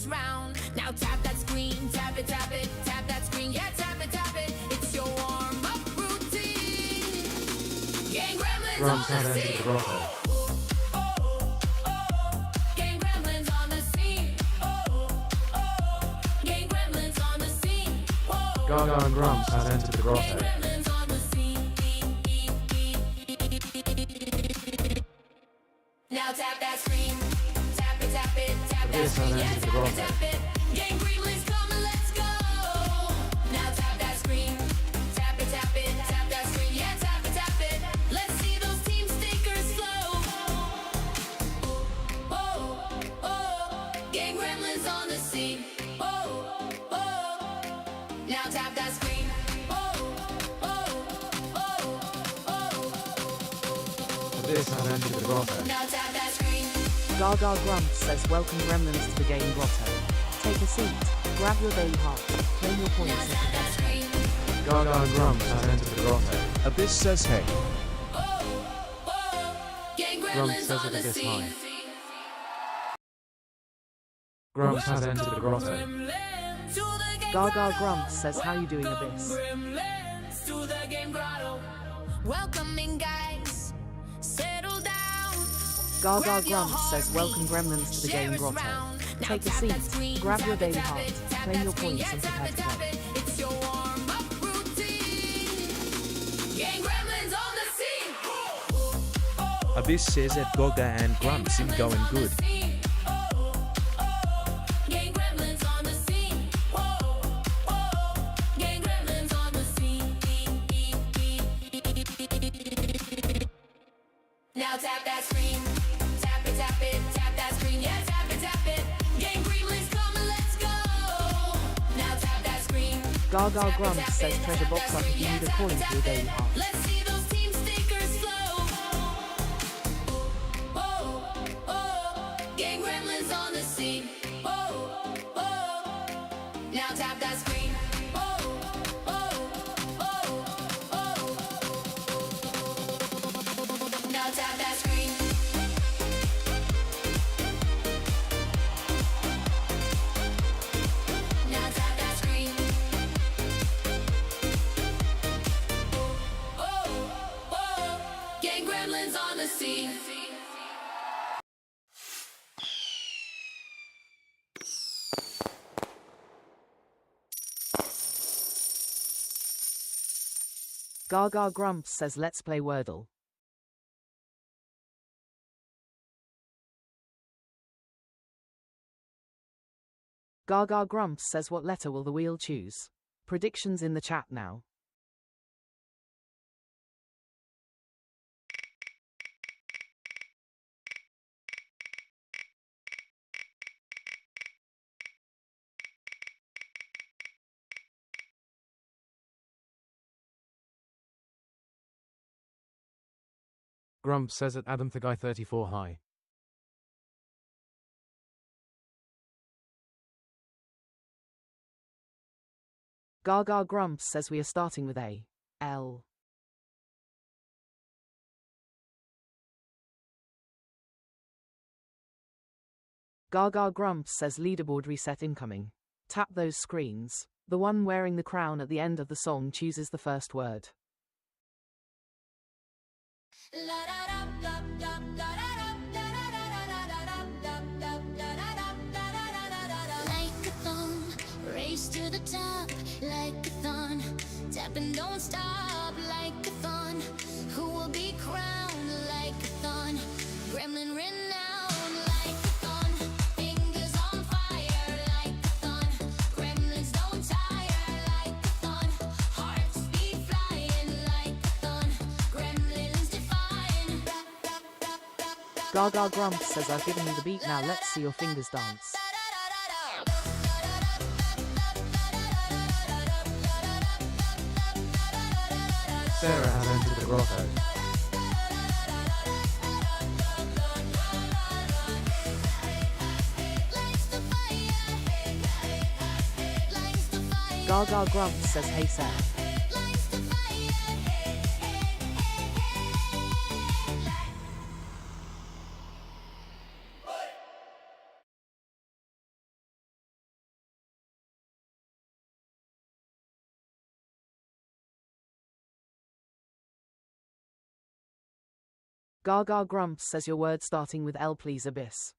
this round. Now tap that screen, tap it, tap that screen, yeah, tap it, it's your warm-up routine. Gang Gremlins Drums on head the into the scene. grotto. Gang Gremlins on the scene. Gang Gremlins on the scene. Gaga and Grumps has entered the Gang grotto. Gremlins on the scene. Now tap that screen, tap it, tap that This screen, has yeah, entered the tap grotto. it. Gang Gremlins come and let's go. Now tap that screen, tap it, tap that screen, yeah, tap it. Let's see those team stickers flow. Gang Gremlins on the scene. Now tap that screen. This has entered the grotto. Now tap that screen. Gaga Grumps says welcome gremlins to the game grotto. Take a seat, grab your daily heart, claim your points Now and tap prepare that to play. screen. Gaga and Grumps has entered the grotto. Abyss says hey. Gang Grumps Gremlins says on it the a bit scene. high. Grumps has entered the grotto. Gaga Grumps says how you doing Abyss? Gremlins to the game grotto. Welcoming guys, settle down. Gaga Grumps says welcome gremlins to the game grotto. Take a seat, grab your daily heart, claim your points and prepare to play. It's your warm-up routine. Gang Gremlins on the scene. Abyss says that Gaga and Grumps is going good. Gang Gremlins on the scene. Gang Gremlins on the scene. Now tap that screen, tap that screen, yeah, tap it. Gang Gremlins come and let's go. Now tap that screen. Gaga Grumps says treasure box up if you need a coin for your daily heart. Let's see those team stickers flow. Gang Gremlins on the scene. Now tap that screen. Now tap that screen. Now tap that screen. Gang Gremlins on the scene. Gaga Grumps says let's play Wordle. Gaga Grumps says what letter will the wheel choose? Predictions in the chat now. Grumps says at Adam the Guy 34 high. Gaga Grumps says we are starting with A. L. Gaga Grumps says leaderboard reset incoming. Tap those screens. The one wearing the crown at the end of the song chooses the first word. Like-a-thon, race to the top, like-a-thon, tap and don't stop, like-a-thon, who will be crowned, like-a-thon, gremlin renowned, like-a-thon, fingers on fire, like-a-thon, gremlins don't tire, like-a-thon, hearts beat flying, like-a-thon, gremlins defying. Gaga Grumps says I've given you the beat, now let's see your fingers dance. Sarah has entered the grotto. Gaga Grumps says hey Sarah. Gaga Grumps says your word starting with L please abyss.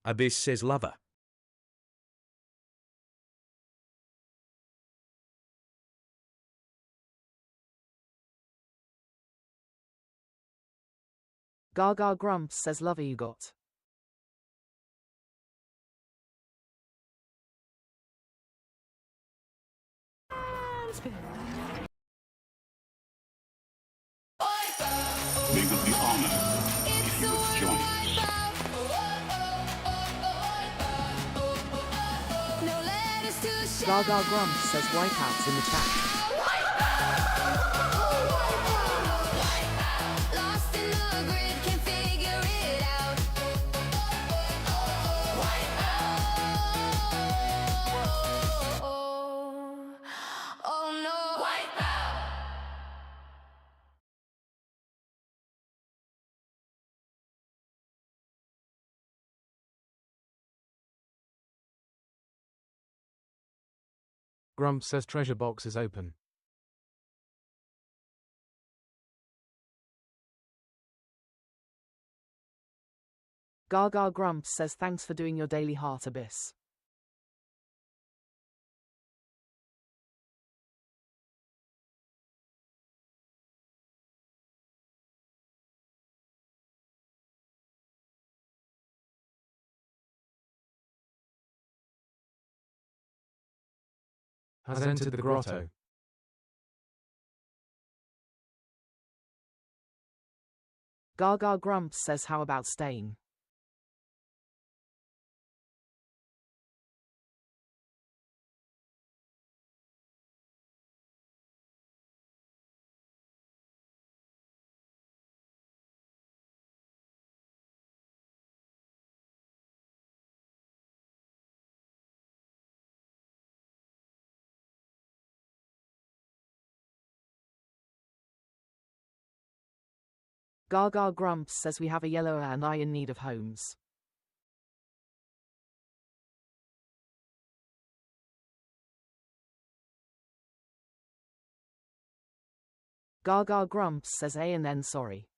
Abyss says lover. Gaga Grumps says lover you got. We would be honored if you would join us. No letters to Gaga Grumps says wipeouts in the chat. Lost in the grid, can't figure it out. Oh no. Wipe out. Grumps says treasure box is open. Gaga Grumps says thanks for doing your daily heart abyss. Has entered the grotto. Gaga Grumps says how about staying. Gaga Grumps says we have a yellow and I in need of homes. Gaga Grumps says A and then sorry.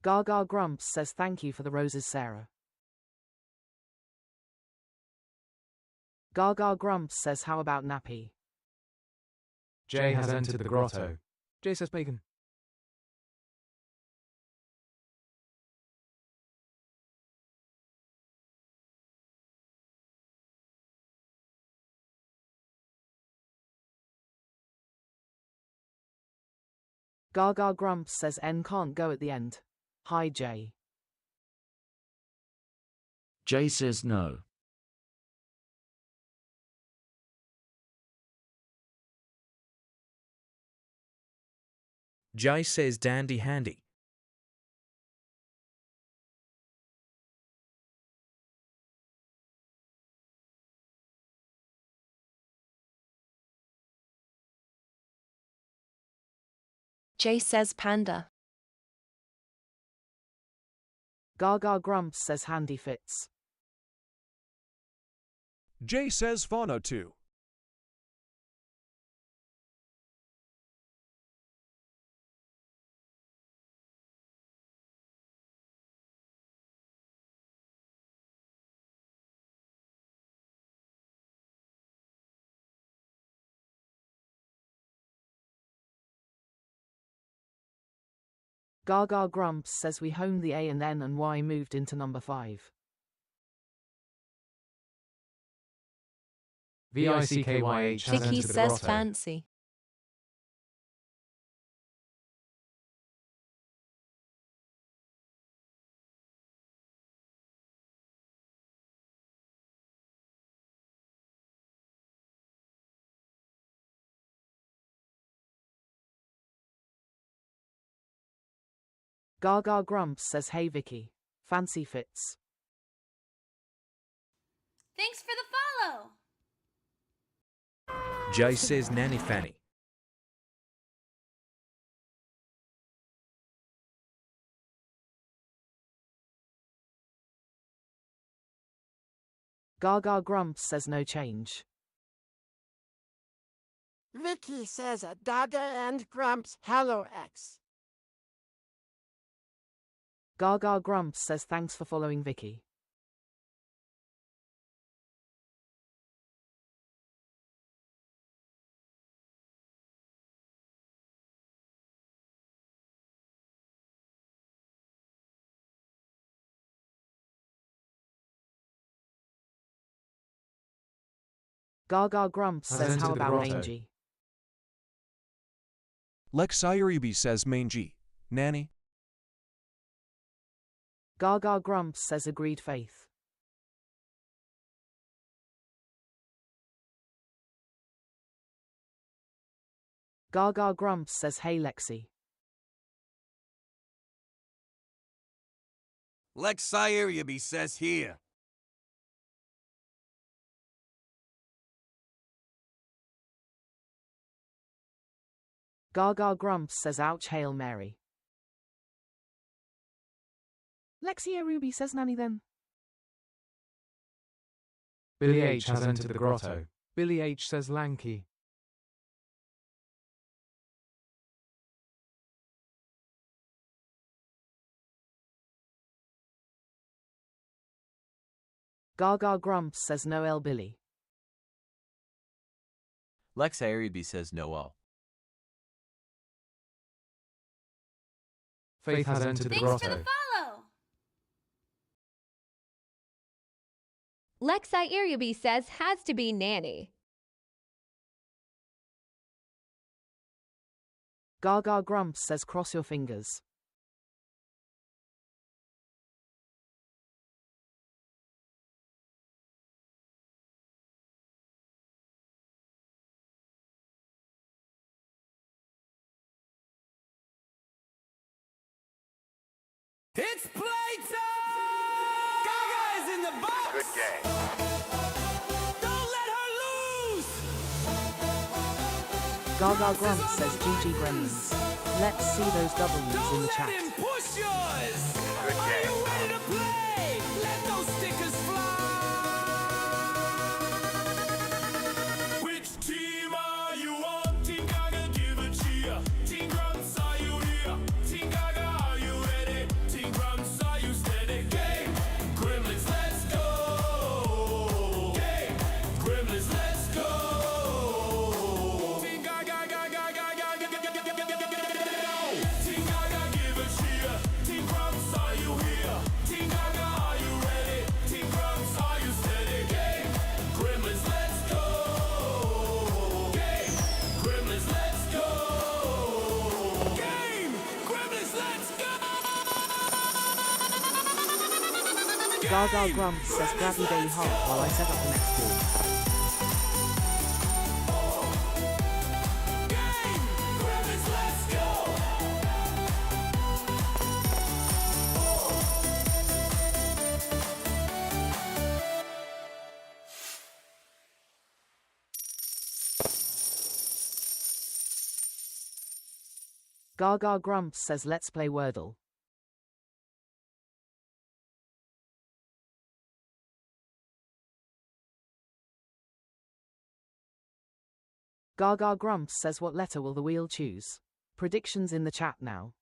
Gaga Grumps says thank you for the roses, Sarah. Gaga Grumps says how about nappy. Jay has entered the grotto. Jay says bacon. Gaga Grumps says N can't go at the end. Hi Jay. Jay says no. Jay says dandy handy. Jay says panda. Gaga Grumps says handy fits. Jay says phono too. Gaga Grumps says we honed the A and N and Y moved into number 5. VICKYH has Vicky entered the says grotto. fancy. Gaga Grumps says hey Vicky. Fancy fits. Thanks for the follow. Jay says nanny fanny. Gaga Grumps says no change. Vicky says Gaga and Grumps hello X. Gaga Grumps says thanks for following Vicky. Gaga Grumps Has says entered how the about grotto. mangy? Lexiribi says mangy. Nanny. Gaga Grumps says agreed faith. Gaga Grumps says hey Lexi. Lexiribi says here. Gaga Grumps says ouch Hail Mary. Lexia Ruby says nanny then. Billy H has entered the grotto. Billy H says lanky. Gaga Grumps says Noel Billy. Lexiribi says Noel. Faith has entered the Thanks grotto. for the follow. Lexi Iriaby says has to be nanny. Gaga Grumps says cross your fingers. It's playtime! Gaga is in the box! Good game. Don't let her lose! Gaga Grumps says GG Gremlins. Let's see those W's in the Don't chat. let him push yours! Good game. Are you ready to play? Let those stickers fly! Which team are you on? Team Gaga, give a cheer. Team Grumps, are you here? Team Gaga, are you ready? Team Grumps, are you steady? Game! Gremlins, let's go! Game! Gremlins, let's go! Team Gaga, Gaga, Gaga, Team Gaga, give a cheer. Team Grumps, are you here? Team Gaga, are you ready? Team Grumps, are you steady? Game! Gremlins, let's go! Game! Gremlins, let's go! Game! Gremlins, let's go! Gaga Grumps says grab your daily heart while I set up the next ball. Game! Gremlins, let's go! Gaga Grumps says let's play Wordle. Gaga Grumps says what letter will the wheel choose? Predictions in the chat now.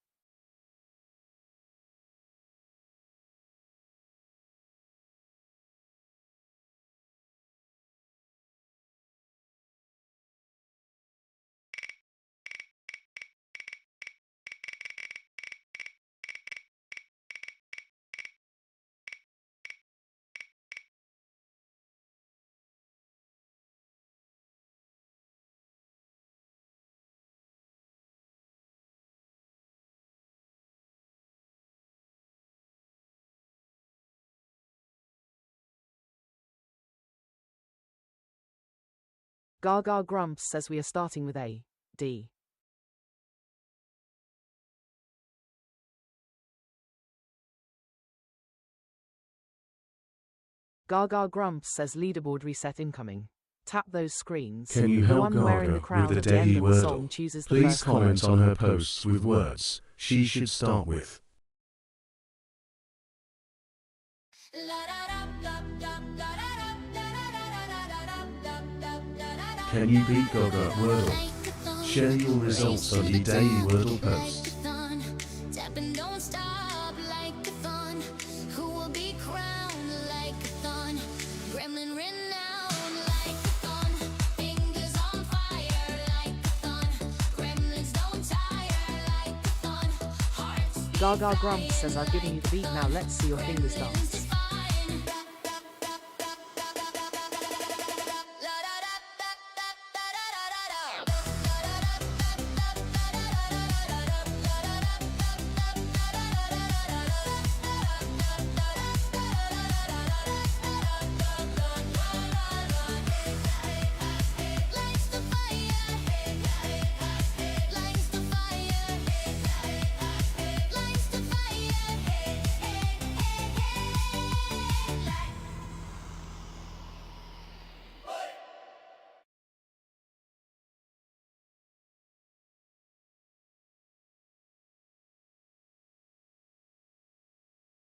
Gaga Grumps says we are starting with A, D. Gaga Grumps says leaderboard reset incoming. Tap those screens. Can you The help one wearing the Gaga crown with the at the end daily of the song Wordle? chooses the Please first comment word. on her posts with words she should start with. Can you beat Gaga at Wordle? Share your results on the daily Wordle post. Tapping don't stop like a thun. Who will be crowned like a thun? Gremlin renowned like a thun. Fingers on fire like a thun. Gremlins don't tire like a thun. Hearts beat Gaga Grumps says I've given you the beat, now let's see your fingers dance.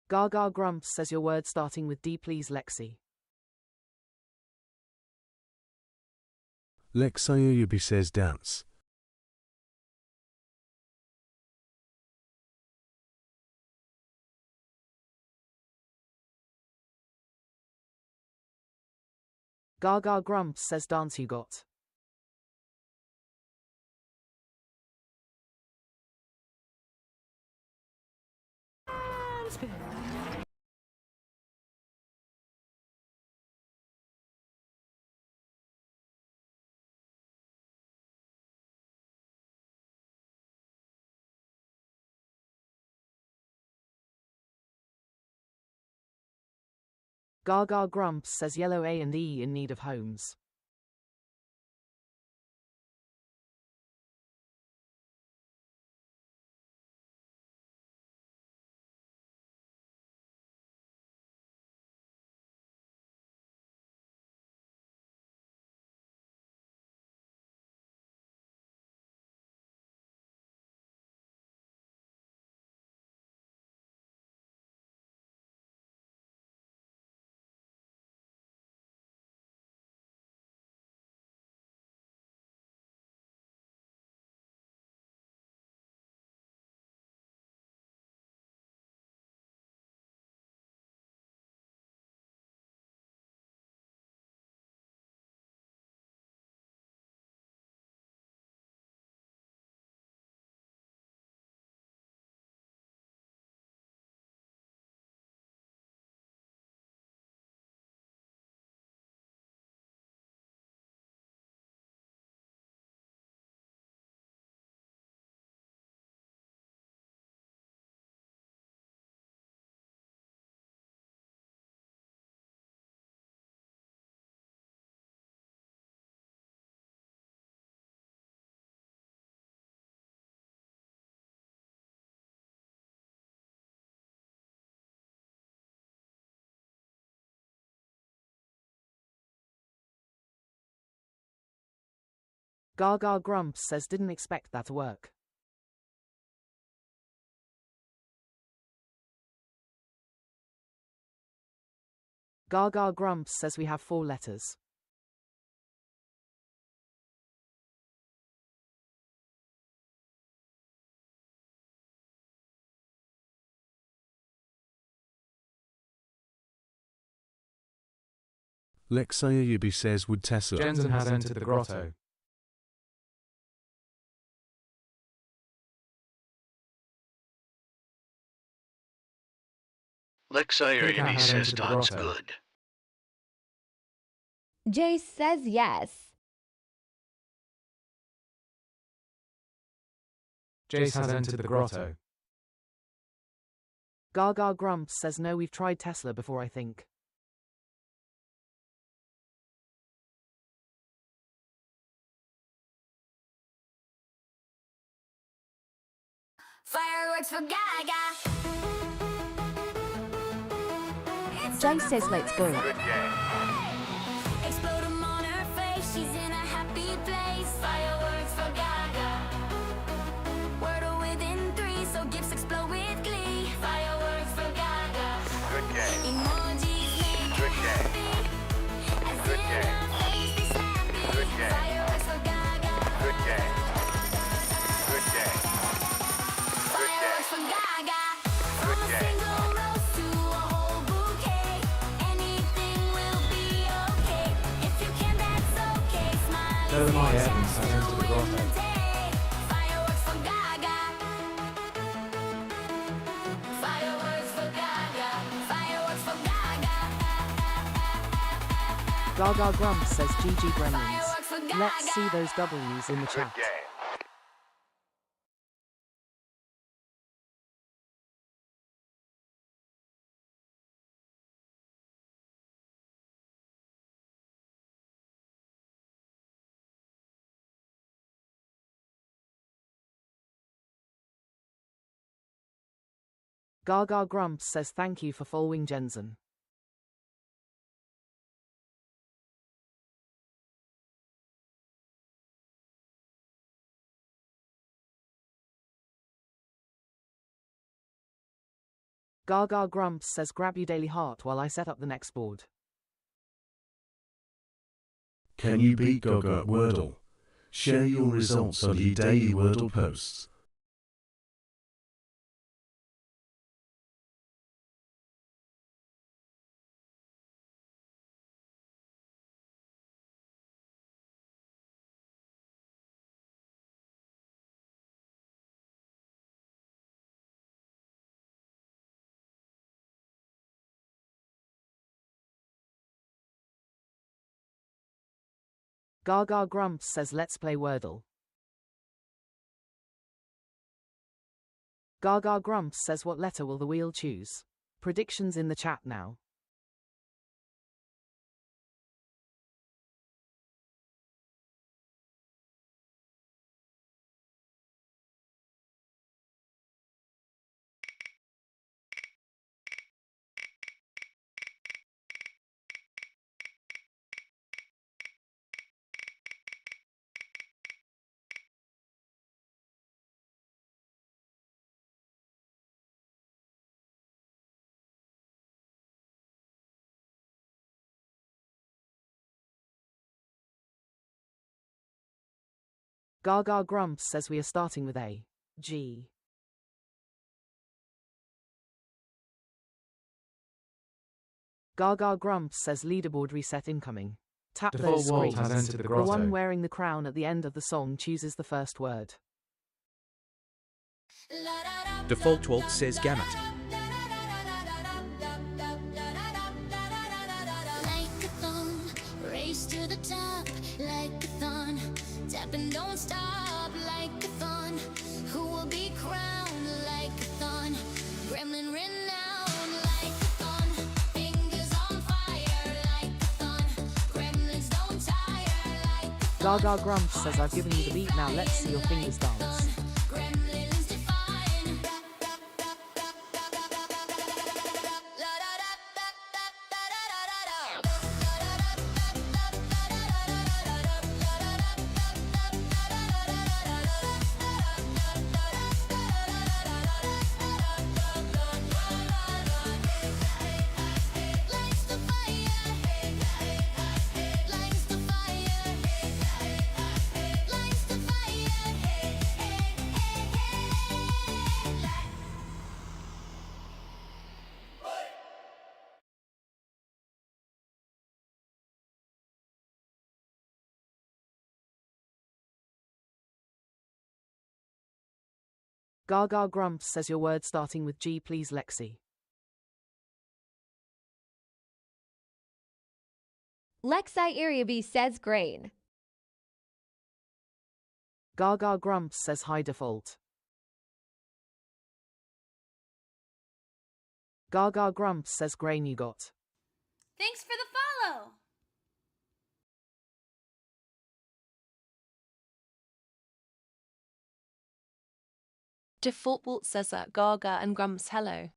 Gaga Grumps says your word starting with D, please, Lexi. Lexi says dance. Gaga Grumps says dance you got. Gaga Grumps says yellow A and E in need of homes. Gaga Grumps says didn't expect that to work. Gaga Grumps says we have 4 letters. Lexi says would Tessa. Jensen has entered the grotto. Lexi says dance good. Jay says yes. Jace has entered the grotto. Gaga Grumps says no, we've tried Tesla before, I think. Fireworks for Gaga. Jay says let's go. Explode 'em on her face, she's in a happy place. Fireworks for Gaga. Wordle within 3, so gifts explode with glee. Fireworks for Gaga. Emojis make it happy. As in her face they snappy. Fireworks for Gaga. Fireworks for Gaga. From a single rose to a whole bouquet. Anything will be okay. If you can, that's okay. Smile. Jeremiah Evans has entered the grotto. Fireworks for Gaga. Fireworks for Gaga. Fireworks for Gaga. Gaga Grumps says GG Gremlins. Fireworks for Gaga. Let's see those W's in the chat. Gaga Grumps says thank you for following Jensen. Gaga Grumps says grab your daily heart while I set up the next board. Can you beat Gaga at Wordle? Share your results on your daily Wordle posts. Gaga Grumps says let's play Wordle. Gaga Grumps says what letter will the wheel choose? Predictions in the chat now. Gaga Grumps says we are starting with A. G. Gaga Grumps says leaderboard reset incoming. Tap Default those Walt screens. has entered the The grotto. one wearing the crown at the end of the song chooses the first word. Default Walt says gamut. Like a thong, race to the top, like a thon. Tap and don't stop, like a thon. Who will be crowned like a thon? Gremlin renowned, like a thon. Fingers on fire, like a thon. Gremlins don't tire, like a thon. Gaga Grumps says I've given you the beat, now let's see your fingers dance. Gremlins define. Lights the fire, lights the fire, lights the fire. Gaga Grumps says your word starting with G please Lexi. Lexi Iriaby says grain. Gaga Grumps says high default. Gaga Grumps says grain you got. Thanks for the follow. Default Walt says Gaga and Grumps hello.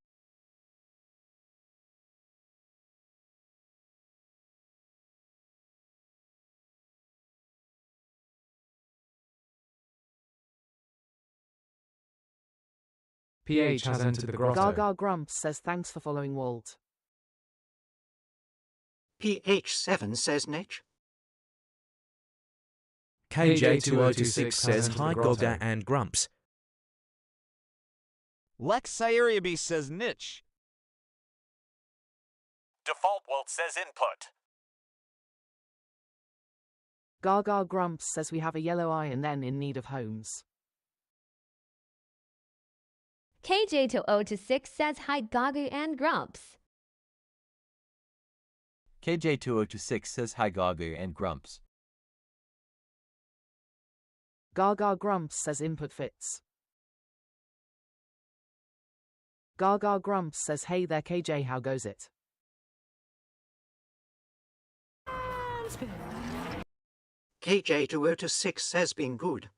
PH has entered the grotto. Gaga Grumps says thanks for following Walt. PH7 says Niche. KJ2026 says hi Gaga and Grumps. Lexiriaby says niche. Default Walt says input. Gaga Grumps says we have a yellow eye and then in need of homes. KJ2026 says hi Gaga and Grumps. KJ2026 says hi Gaga and Grumps. Gaga Grumps says input fits. Gaga Grumps says hey there KJ, how goes it? KJ2026 says been good.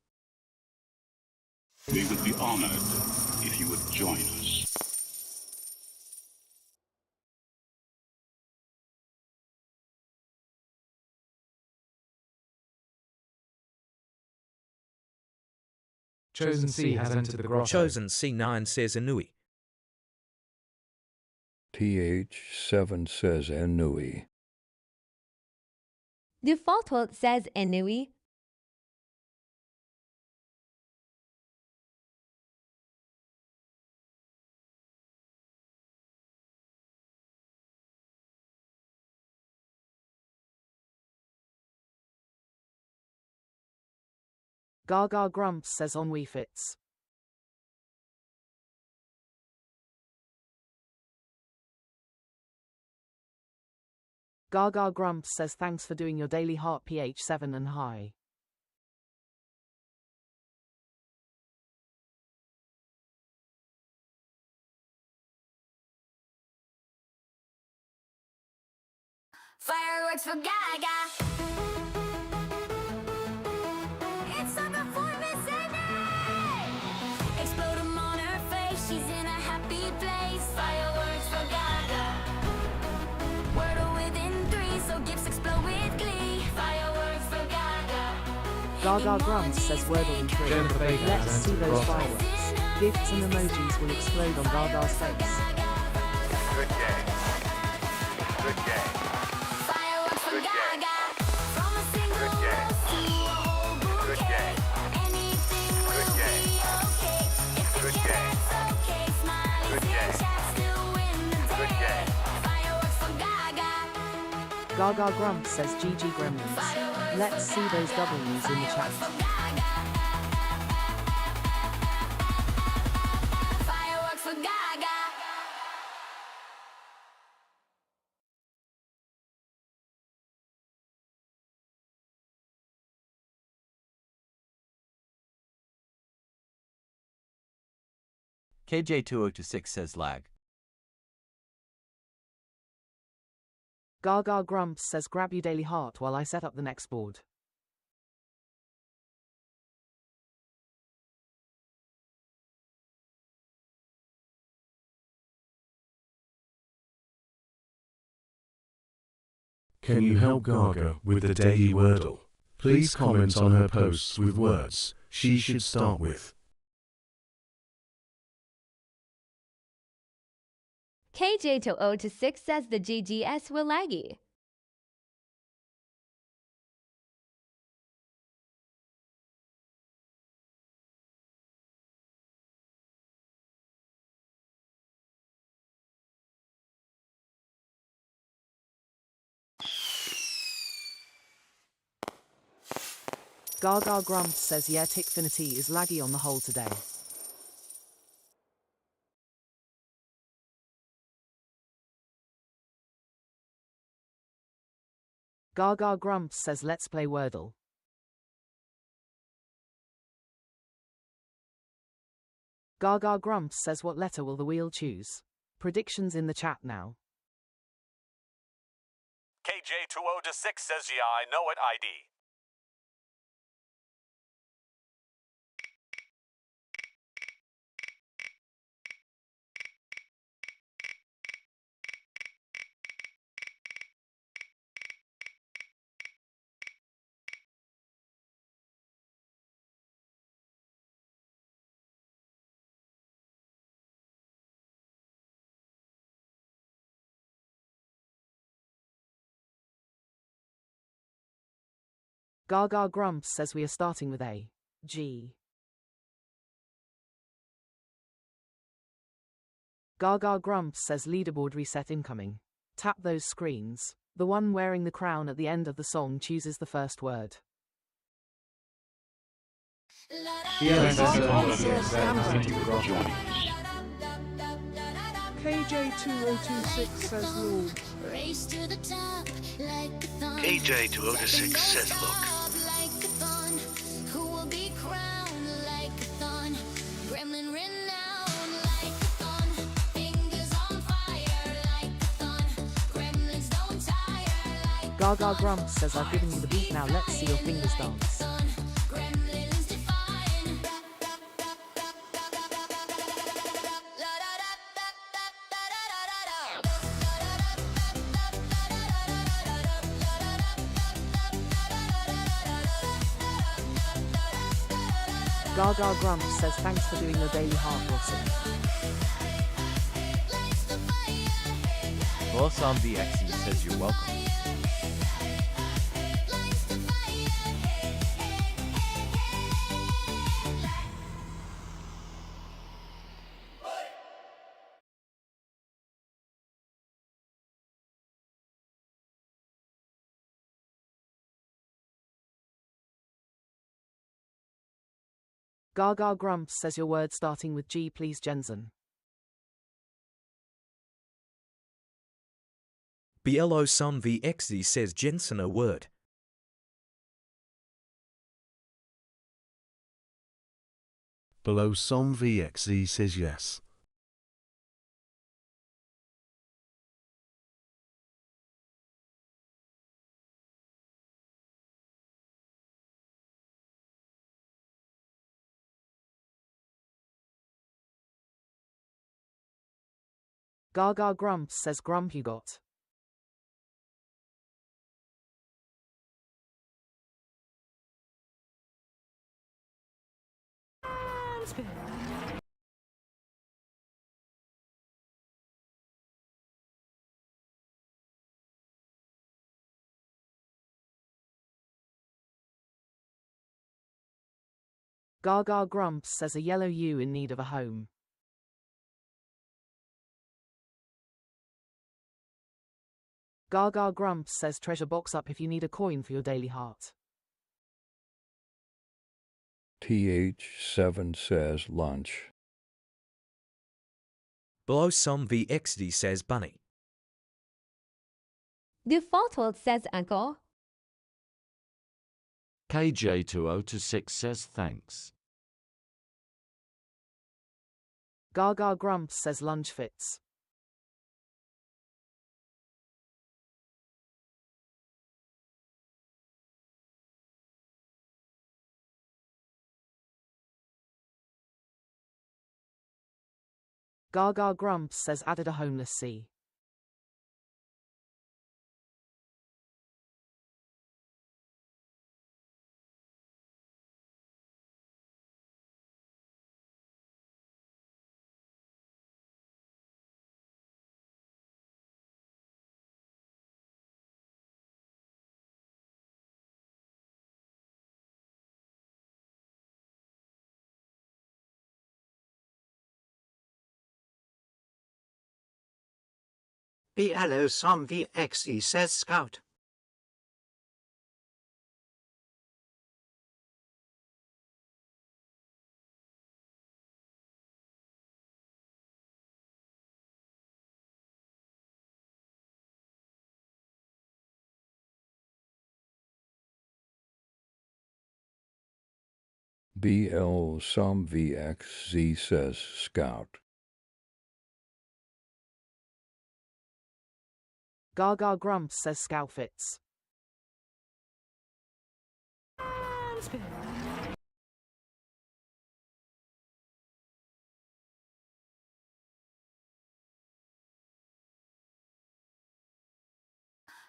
We would be honored if you would join us. Chosen C has entered the grotto. Chosen C9 says Anui. TH7 says Anui. Default Walt says Enui. Gaga Grumps says ennui fits. Gaga Grumps says thanks for doing your daily heart PH7 and hi. Fireworks for Gaga. It's a performance and explode 'em on her face. She's in a happy place. Fireworks for Gaga. Wordle within 3, so gifts explode with glee. Fireworks for Gaga. Gaga Grumps says Wordle in 3. Jennifer Baker Let's has see entered the those grotto. fireworks. Gifts and emojis will explode on Gaga's face. Good game. Good game. Fireworks for Good game. Gaga. From a single Good game. rose to a whole Good bouquet. game. Anything Good will game. be okay. If you Good can't, game. it's okay. Smileys Good in game. chat still win the Good day. game. Fireworks for Gaga. Gaga Grumps says GG Gremlins. Let's see those W's in the chat. Fireworks for Gaga. Fireworks for Gaga. KJ2026 says lag. Gaga Grumps says grab your daily heart while I set up the next board. Can you help Gaga with the daily Wordle? Please comment on her posts with words she should start with. KJ2026 says the GGS will laggy. Gaga Grumps says yeah, Tickfinity is laggy on the whole today. Gaga Grumps says let's play Wordle. Gaga Grumps says what letter will the wheel choose? Predictions in the chat now. KJ2026 says yeah, I know it ID. Gaga Grumps says we are starting with A. G. Gaga Grumps says leaderboard reset incoming. Tap those screens. The one wearing the crown at the end of the song chooses the first word. KJ2026 says Lord. Race to the top like a thorn. KJ2026 says look. Like a thorn. Who will be crowned like a thorn? Gremlin renowned like a thorn. Fingers on fire like a thorn. Gremlins don't tire like Gaga Grumps says I've given you the beat, now let's see your fingers dance. Gremlins define. Gaga Grumps says thanks for doing your daily heart blossom. Blossom VXE says you're welcome. Gaga Grumps says your word starting with G please Jensen. BLO Sun VXZ says Jensen a word. Below Som VXZ says yes. Gaga Grumps says Grump you got. Gaga Grumps says a yellow U in need of a home. Gaga Grumps says treasure box up if you need a coin for your daily heart. TH7 says lunch. Below Sun VXD says bunny. Default world says encore. KJ2026 says thanks. Gaga Grumps says lunge fits. Gaga Grumps says added a homeless C. BLO Som VXE says Scout. BL Som VXZ says Scout. Gaga Grumps says Scout fits.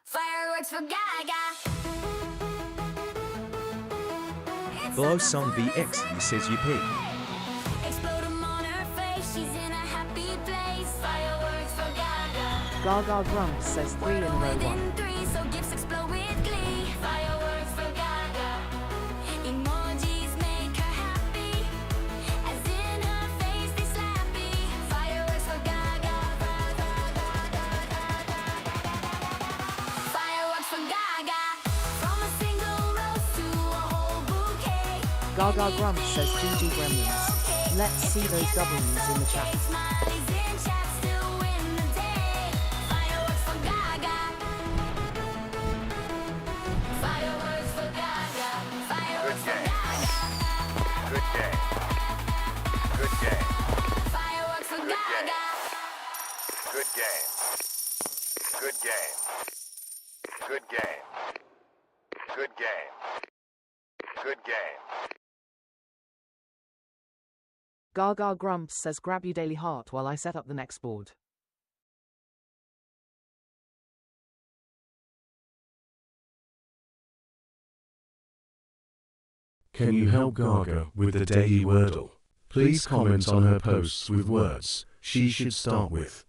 Fireworks for Gaga. Below Sun VXD says UP. Explode 'em on her face. She's in a happy place. Fireworks for Gaga. Gaga Grumps says 3 in row 1. Within 3, so gifts explode with glee. Fireworks for Gaga. Gaga Grumps says GG Gremlins. Let's see those W's in the chat. Smileys in chat still win the day. Fireworks for Gaga. Fireworks for Gaga. Fireworks for Gaga. Good game. Good game. Fireworks for Gaga. Good game. Good game. Good game. Good game. Good game. Gaga Grumps says grab you daily heart while I set up the next board. Can you help Gaga with the daily Wordle? Please comment on her posts with words she should start with.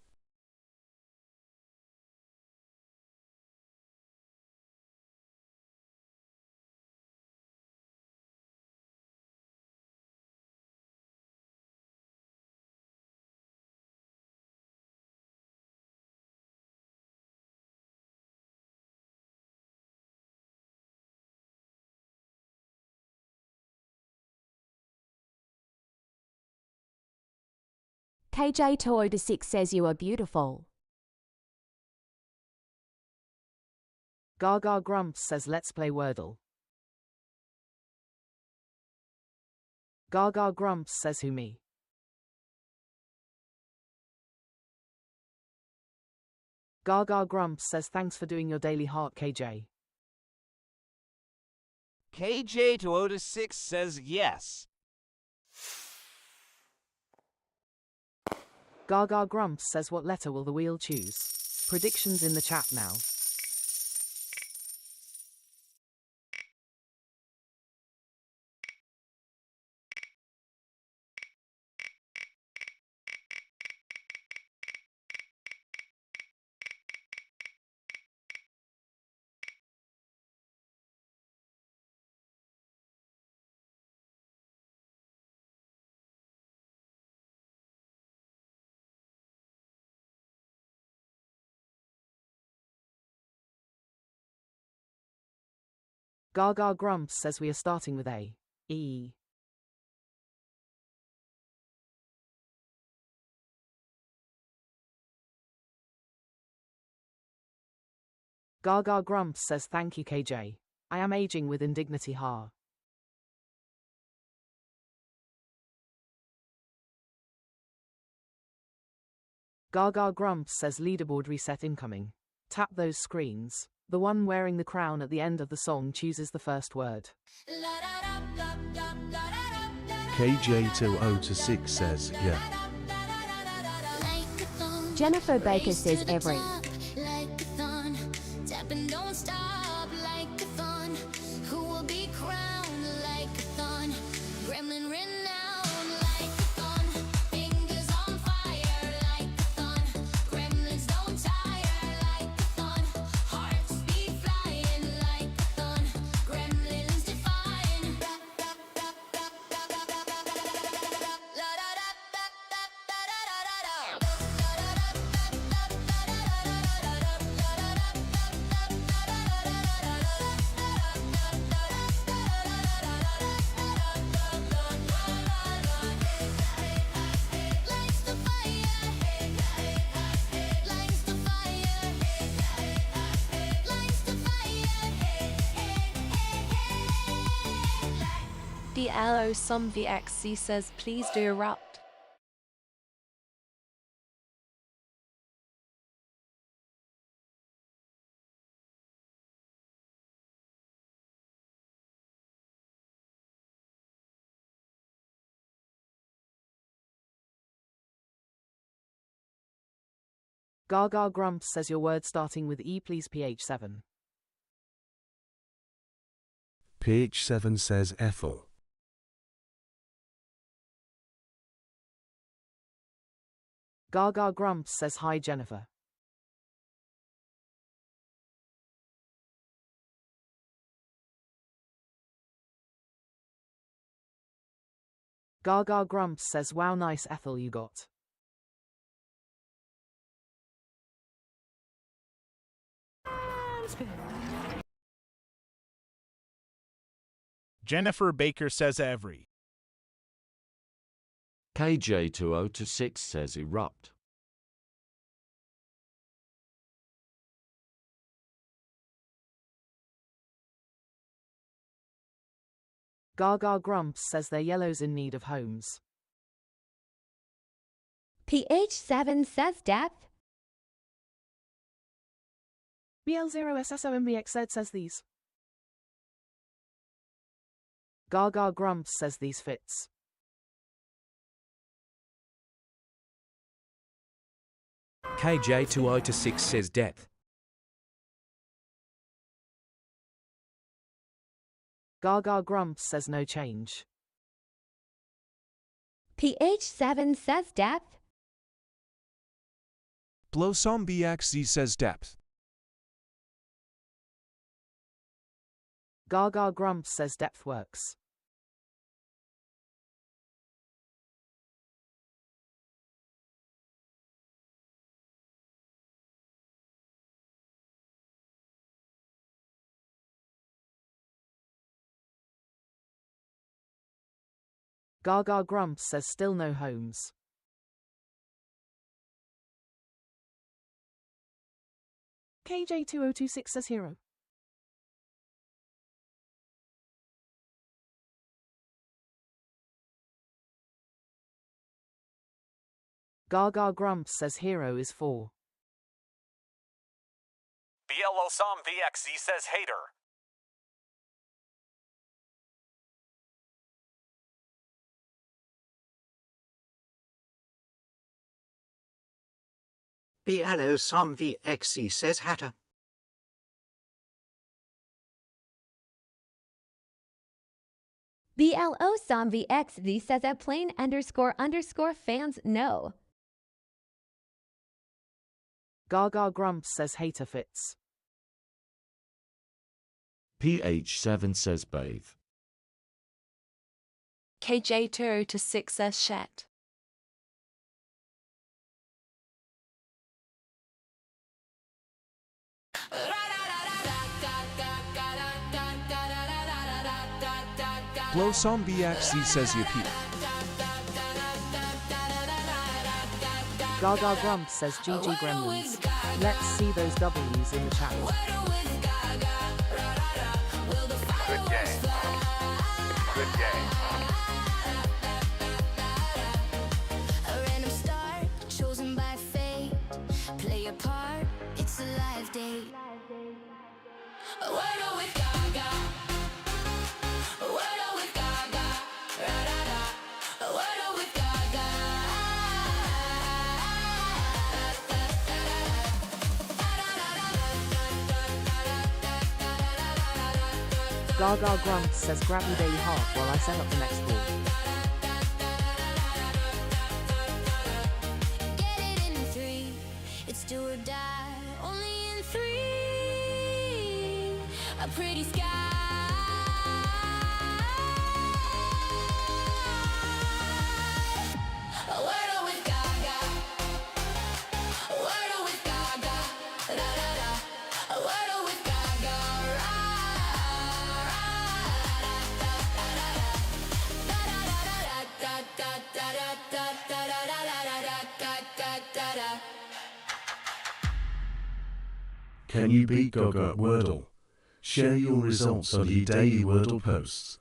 KJ206 says you are beautiful. Gaga Grumps says let's play Wordle. Gaga Grumps says who me. Gaga Grumps says thanks for doing your daily heart KJ. KJ206 says yes. Gaga Grumps says what letter will the wheel choose? Predictions in the chat now. Gaga Grumps says we are starting with A. E. Gaga Grumps says thank you KJ. I am aging with indignity ha. Gaga Grumps says leaderboard reset incoming. Tap those screens. The one wearing the crown at the end of the song chooses the first word. KJ206 says yeah. Jennifer Baker says every. Like a thorn, tapping don't stop like a thorn. Who will be crowned like a thorn? Gremlin renowned like a thorn. Fingers on fire like a thorn. Gremlins don't tire like a thorn. Hearts be flying like a thorn. Gremlins defying. DLO some VXC says please do erupt. Gaga Grumps says your word starting with E please PH7. PH7 says Ethel. Gaga Grumps says hi Jennifer. Gaga Grumps says wow nice Ethel you got. Jennifer Baker says every. KJ2026 says erupt. Gaga Grumps says they're yellows in need of homes. PH7 says depth. BL0SSOMVXZ says these. Gaga Grumps says these fits. KJ2026 says depth. Gaga Grumps says no change. PH7 says depth. Blossom BXZ says depth. Gaga Grumps says depth works. Gaga Grumps says still no homes. KJ2026 says hero. Gaga Grumps says hero is 4. BLO Som VXZ says hater. BLO Som VXZ says hatter. BLO Som VXZ says a plain __ fans no. Gaga Grumps says hater fits. PH7 says bathe. KJ206 says shat. Blossom BXZ says Yippee. Gaga Grumps says GG Gremlins. Let's see those W's in the chat. Good game. Good game. A random star chosen by fate. Play a part, it's a live date. A Wordle with Gaga. A Wordle with Gaga. Ra-da-da. A Wordle with Gaga. Gaga Grumps says grab me daily half while I set up the next ball. Get it in 3. It's do or die. Only in 3. A pretty sky. A Wordle with Gaga. A Wordle with Gaga. Da-da-da. A Wordle with Gaga. Can you beat Gaga at Wordle? Share your results on the daily Wordle posts.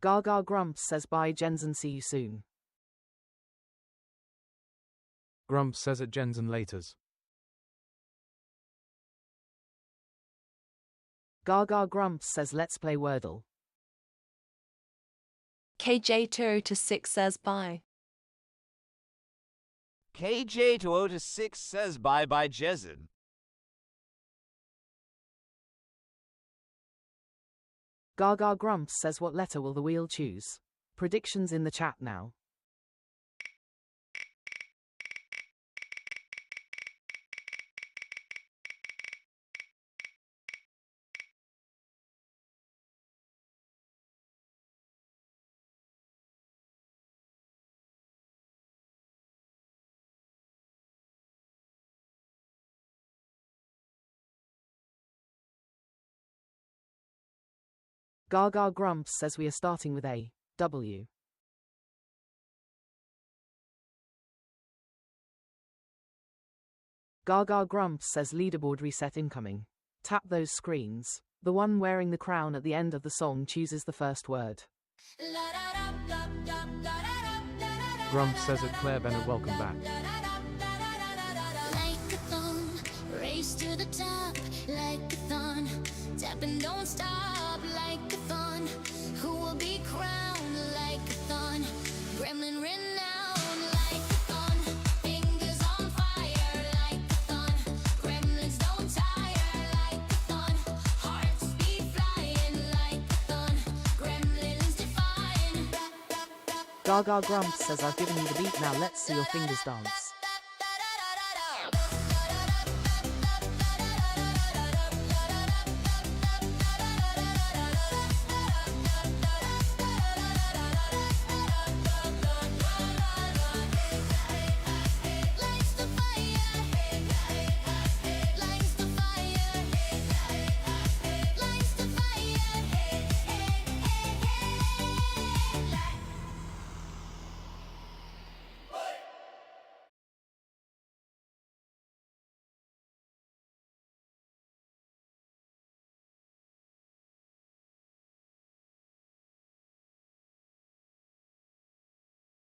Gaga Grumps says bye Jens and see you soon. Grumps says at Jens and laters. Gaga Grumps says let's play Wordle. KJ206 says bye. KJ2026 says bye bye Jezen. Gaga Grumps says what letter will the wheel choose? Predictions in the chat now. Gaga Grumps says we are starting with A, W. Gaga Grumps says leaderboard reset incoming. Tap those screens. The one wearing the crown at the end of the song chooses the first word. Grumps says at Claire Bennett, welcome back. Like a thong, race to the top, like a thon. Tap and don't stop, like a thon. Who will be crowned like a thon? Gremlin renowned, like a thon. Fingers on fire, like a thon. Gremlins don't tire, like a thon. Hearts beat flying, like a thon. Gremlins defying. Gaga Grumps says I've given you the beat, now let's see your fingers dance. Lights the fire, lights the fire, lights the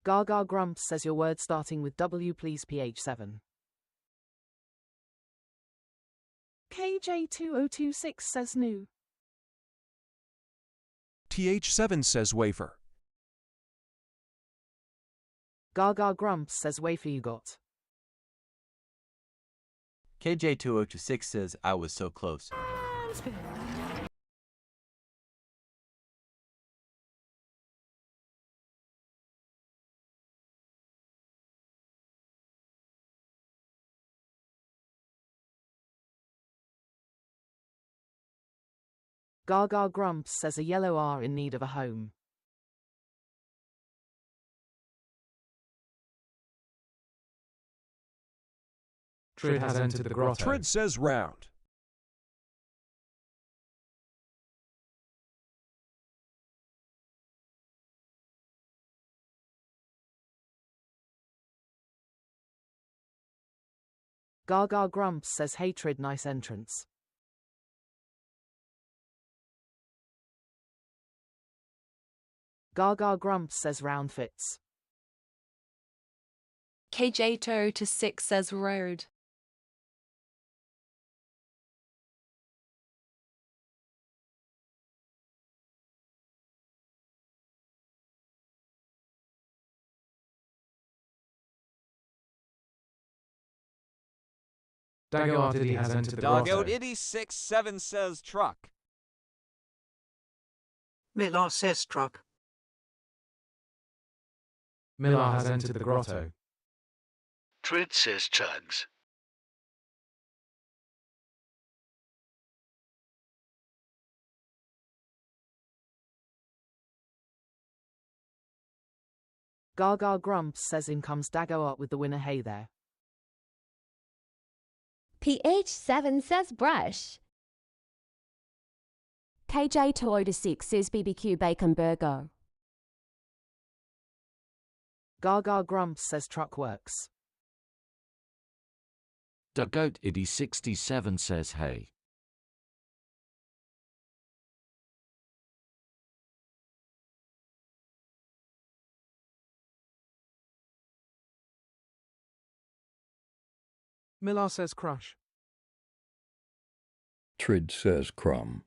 Gaga Grumps says your word starting with W, please. PH7. KJ2026 says new. TH7 says wafer. Gaga Grumps says wafer you got. KJ2026 says I was so close. Gaga Grumps says a yellow R in need of a home. Trid has entered the grotto. Trid says round. Gaga Grumps says hey Trid, nice entrance. Gaga Grumps says round fits. KJ206 says road. Dago Diddy has entered the grotto. Doggo87 says truck. Miller says truck. Millar has entered the grotto. Trid says chugs. Gaga Grumps says in comes Dago up with the winner, hey there. PH7 says brush. KJ206 says BBQ bacon burger. Gaga Grumps says truck works. Dugout Iddy 67 says hey. Millar says crush. Trid says crumb.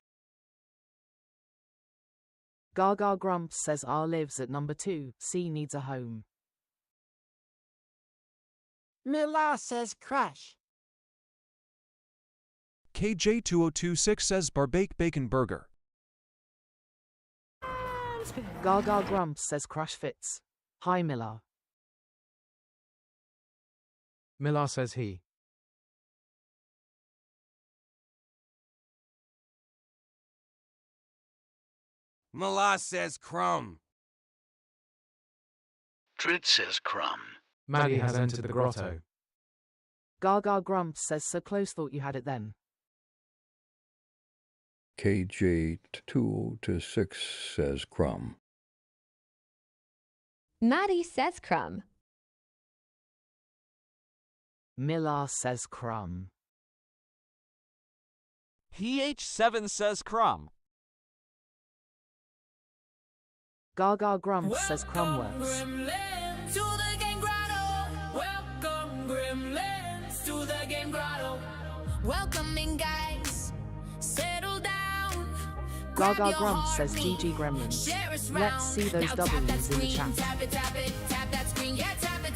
Gaga Grumps says R lives at number 2, C needs a home. Miller says crush. KJ2026 says barbake bacon burger. Gaga Grumps says crush fits. Hi Millar. Millar says he. Mala says crumb. Trid says crumb. Maddie has entered the grotto. Gaga Grumps says so close, thought you had it then. KJ2026 says crumb. Maddie says crumb. Millar says crumb. PH7 says crumb. Gaga Grumps says crumb works. Gremlins to the game grotto. Welcome, gremlins, to the game grotto. Welcome in, guys. Settle down. Gaga Grumps says GG Gremlins. Let's see those W's in the chat. Tap it, tap that screen. Yeah, tap it.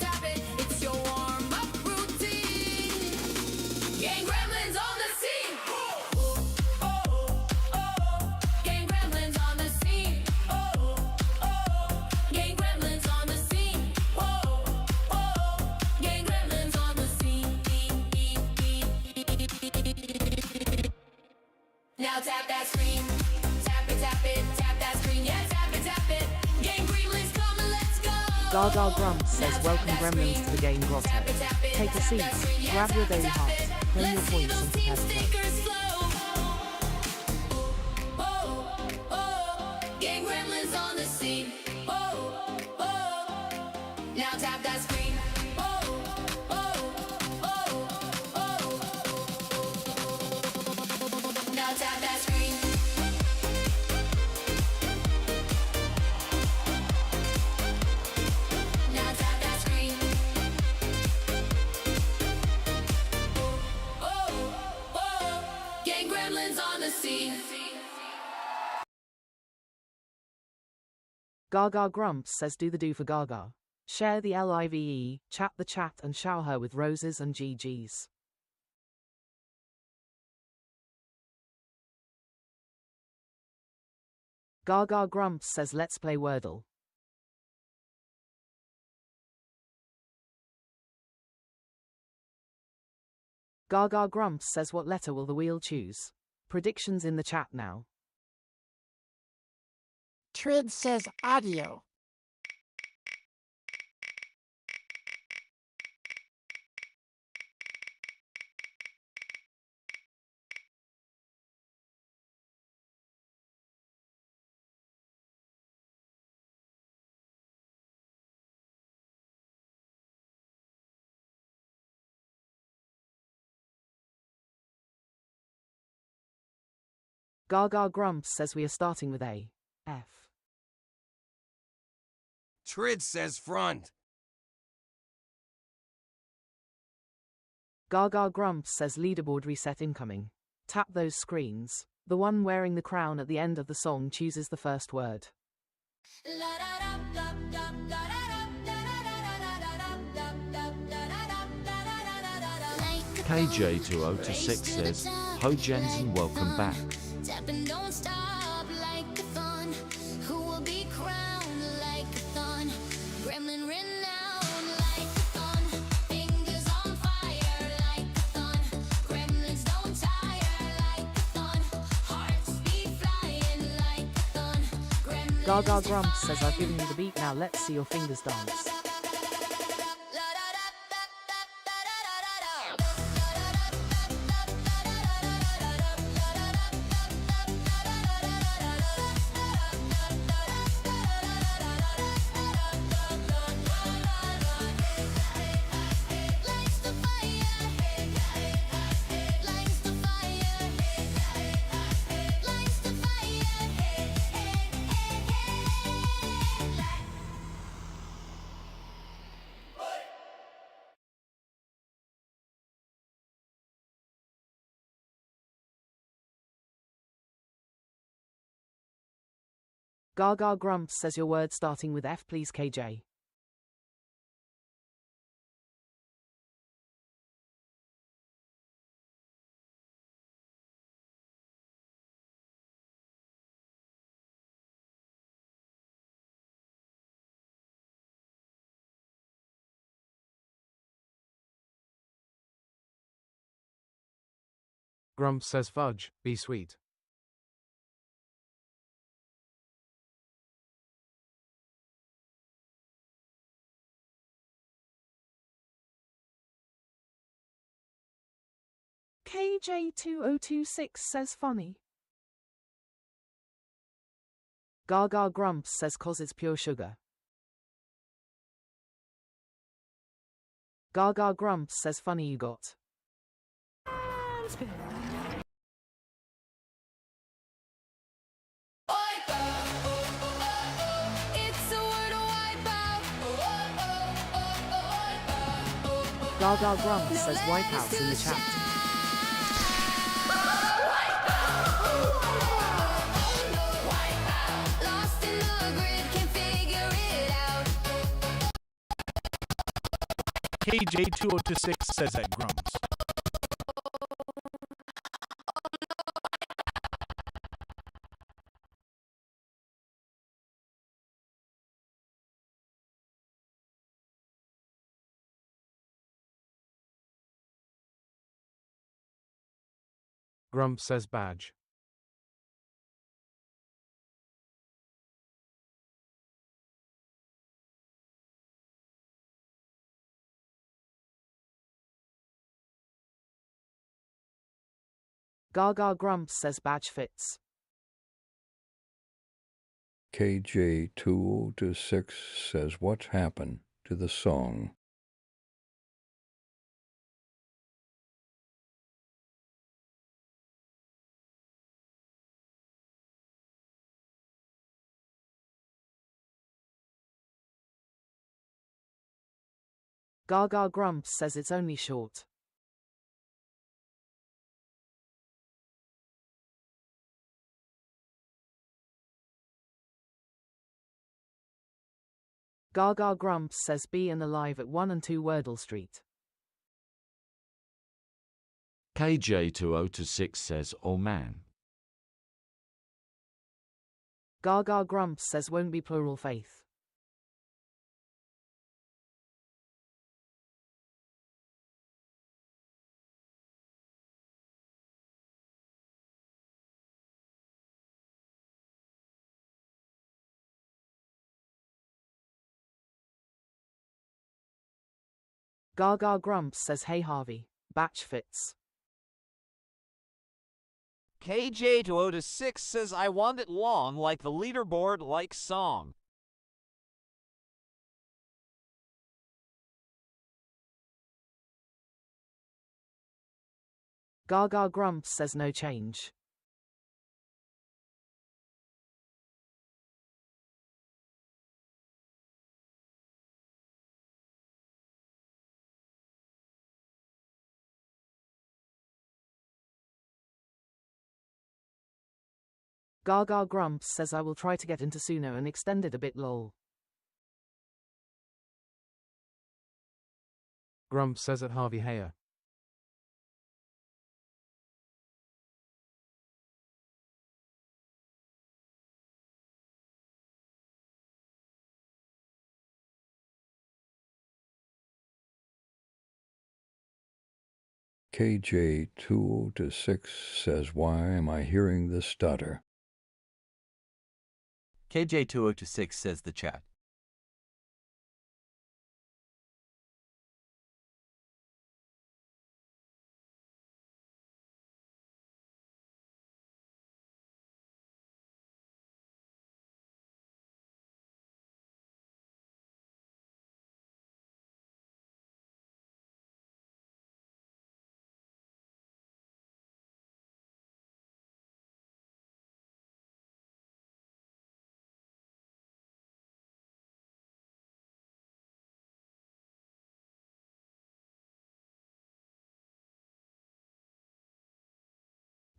It's your warm-up routine. Gang gremlins on the scene. Gang gremlins on the scene. Gang gremlins on the scene. Gang gremlins on the scene. Now tap that screen. Tap it, tap that screen. Yeah, tap it. Gang gremlins come and let's go. Gaga Grumps says welcome Gremlins to the game grotto. Take a seat, grab your daily heart, claim your points and prepare to play. Gang gremlins on the scene. Now tap that screen. Now tap that screen. Now tap that screen. Gang gremlins on the scene. Gaga Grumps says do the do for Gaga. Share the live, chat the chat and shower her with roses and GGs. Gaga Grumps says let's play Wordle. Gaga Grumps says what letter will the wheel choose? Predictions in the chat now. Trid says audio. Gaga Grumps says we are starting with A. F. Trid says front. Gaga Grumps says leaderboard reset incoming. Tap those screens. The one wearing the crown at the end of the song chooses the first word. KJ2026 says, Ho Jensen, welcome back. Tap and don't stop like a thun. Who will be crowned like a thun? Gremlin renowned like a thun. Fingers on fire like a thun. Gremlins don't tire like a thun. Hearts beat flying like a thun. Gremlins Gaga Grumps says I've given you the beat, now let's see your fingers dance. Gaga Grumps says your word starting with F, please, KJ. Grumps says fudge, be sweet. KJ2026 says funny. Gaga Grumps says 'cause it's pure sugar. Gaga Grumps says funny you got. Gaga Grumps says wipeouts in the chat. KJ2026 says at Grumps. Grumps says badge. Gaga Grumps says badge fits. KJ2026 says what happened to the song. Gaga Grumps says it's only short. Gaga Grumps says be in alive at 1 and 2 Wordle Street. KJ2026 says oh man. Gaga Grumps says won't be plural faith. Gaga Grumps says hey Harvey, batch fits. KJ2026 says I want it long like the leaderboard like song. Gaga Grumps says no change. Gaga Grumps says I will try to get into Suno and extend it a bit lol. Grumps says at Harvey Heyer. KJ2026 says why am I hearing this stutter? KJ2026 says the chat.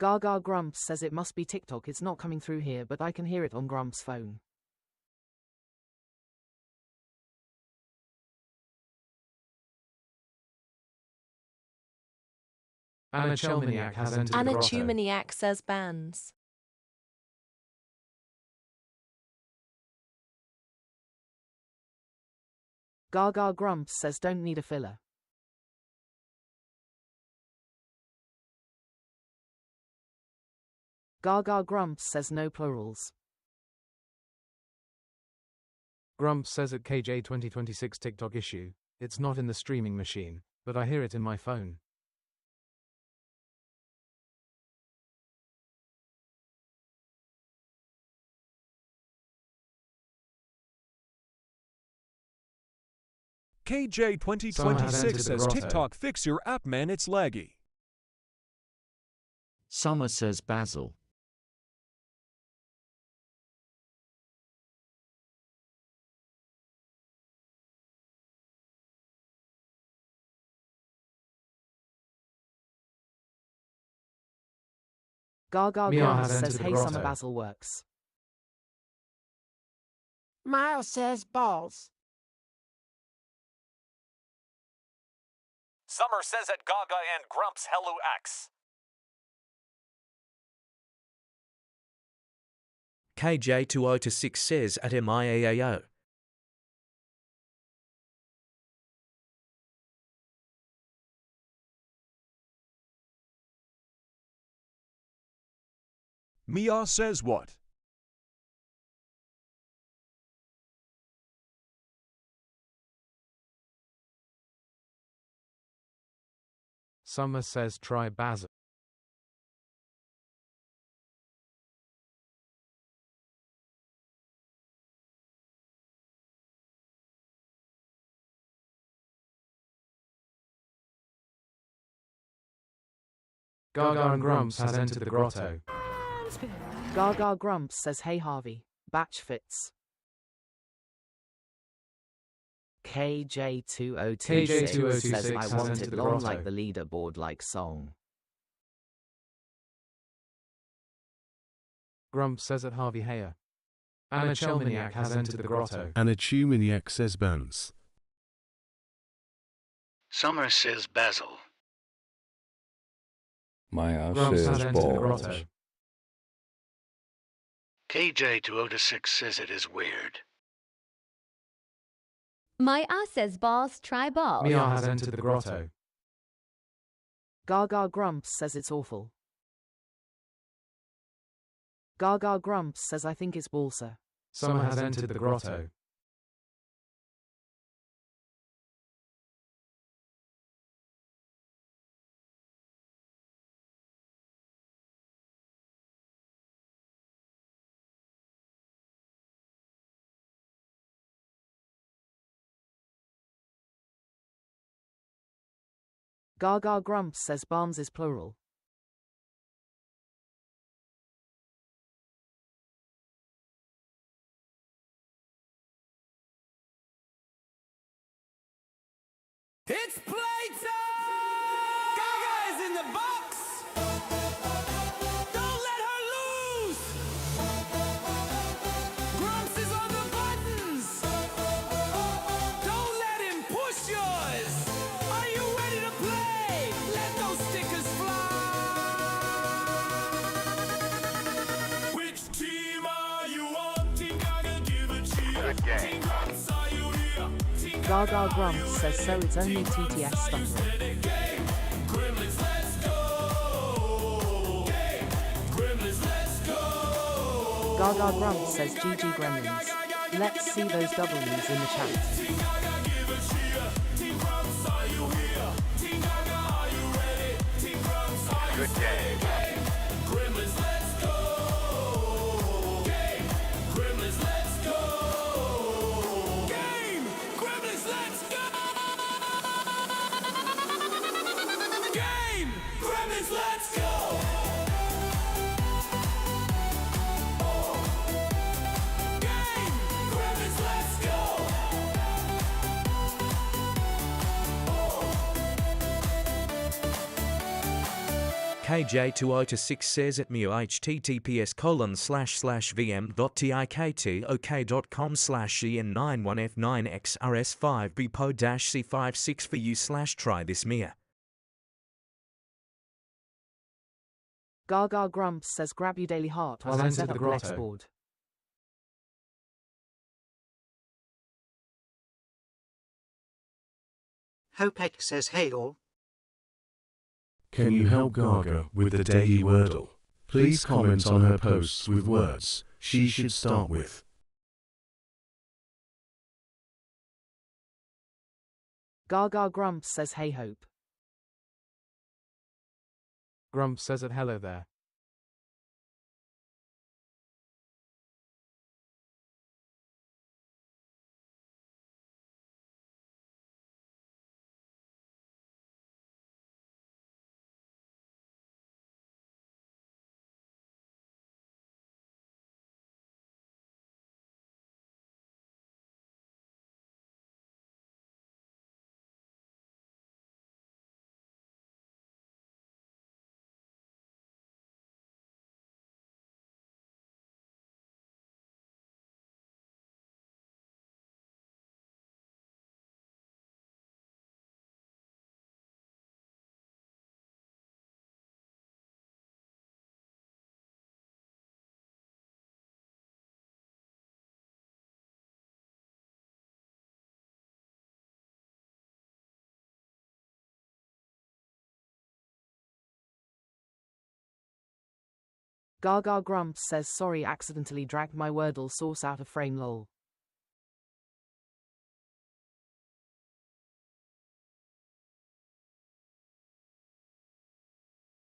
Gaga Grumps says it must be TikTok, it's not coming through here but I can hear it on Grumps' phone. Anna Chelmaniak has entered Anna the grotto. Chumaniak says bands. Gaga Grumps says don't need a filler. Gaga Grumps says no plurals. Grumps says at KJ 2026 TikTok issue, it's not in the streaming machine, but I hear it in my phone. KJ2026 says grotto. TikTok fix your app man, it's laggy. Summer says Basil. Gaga Mia Grumps has says entered the hey grotto. summer basil works. Miles says balls. Summer says at Gaga and Grumps hello X. KJ2026 says at MIAAO. Mia says what? Summer says try basil. Gaga and Grumps has entered the grotto. Gaga Grumps says hey Harvey, batch fits. KJ2026 says I has want entered it the long grotto. like the leaderboard like song. Grumps says at Harvey Heyer. Anna Chelmaniak has entered the grotto. Anna Tumaniak says bounce. Summer says Basil. Maya Grumps says has entered the balls. grotto. KJ206 says it is weird. Maya says balls, try balls. Mia has entered the grotto. Gaga Grumps says it's awful. Gaga Grumps says I think it's balsa. Summer has entered the grotto. Gaga Grumps says Barnes is plural. It's playtime! Gaga is in the box! Don't let her lose! Grumps is on the buttons! Don't let him push yours! Are you ready to play? Let those stickers fly! Which team are you on? Team Gaga, give a cheer! Team Grumps, are you here? Team Gaga Grumps says so it's only TTS stuttering. Gremlins, let's go! Gremlins, let's go! Gaga Grumps says GG Gremlins. Let's see those W's in the chat. Team Gaga, give a cheer. Team Grumps, are you here? Team Gaga, are you ready? Team Grumps, are you ready? Gremlins, let's go! Gremlins, let's go! Game! Gremlins, let's go! Game! Gremlins, let's go! Game! Gremlins, let's go! KJ2026 says at mu https://vm.tiktok.com/en91f9xrs5bpo-c56 for you/try this Mia. Gaga Grumps says grab you daily heart while Has I entered set the up the grotto. next board. Hopek says hey all. Can you help Gaga with the daily Wordle? Please comment on her posts with words she should start with. Gaga Grumps says hey Hope. Grumps says at hello there. Gaga Grumps says sorry, accidentally dragged my Wordle source out of frame lol.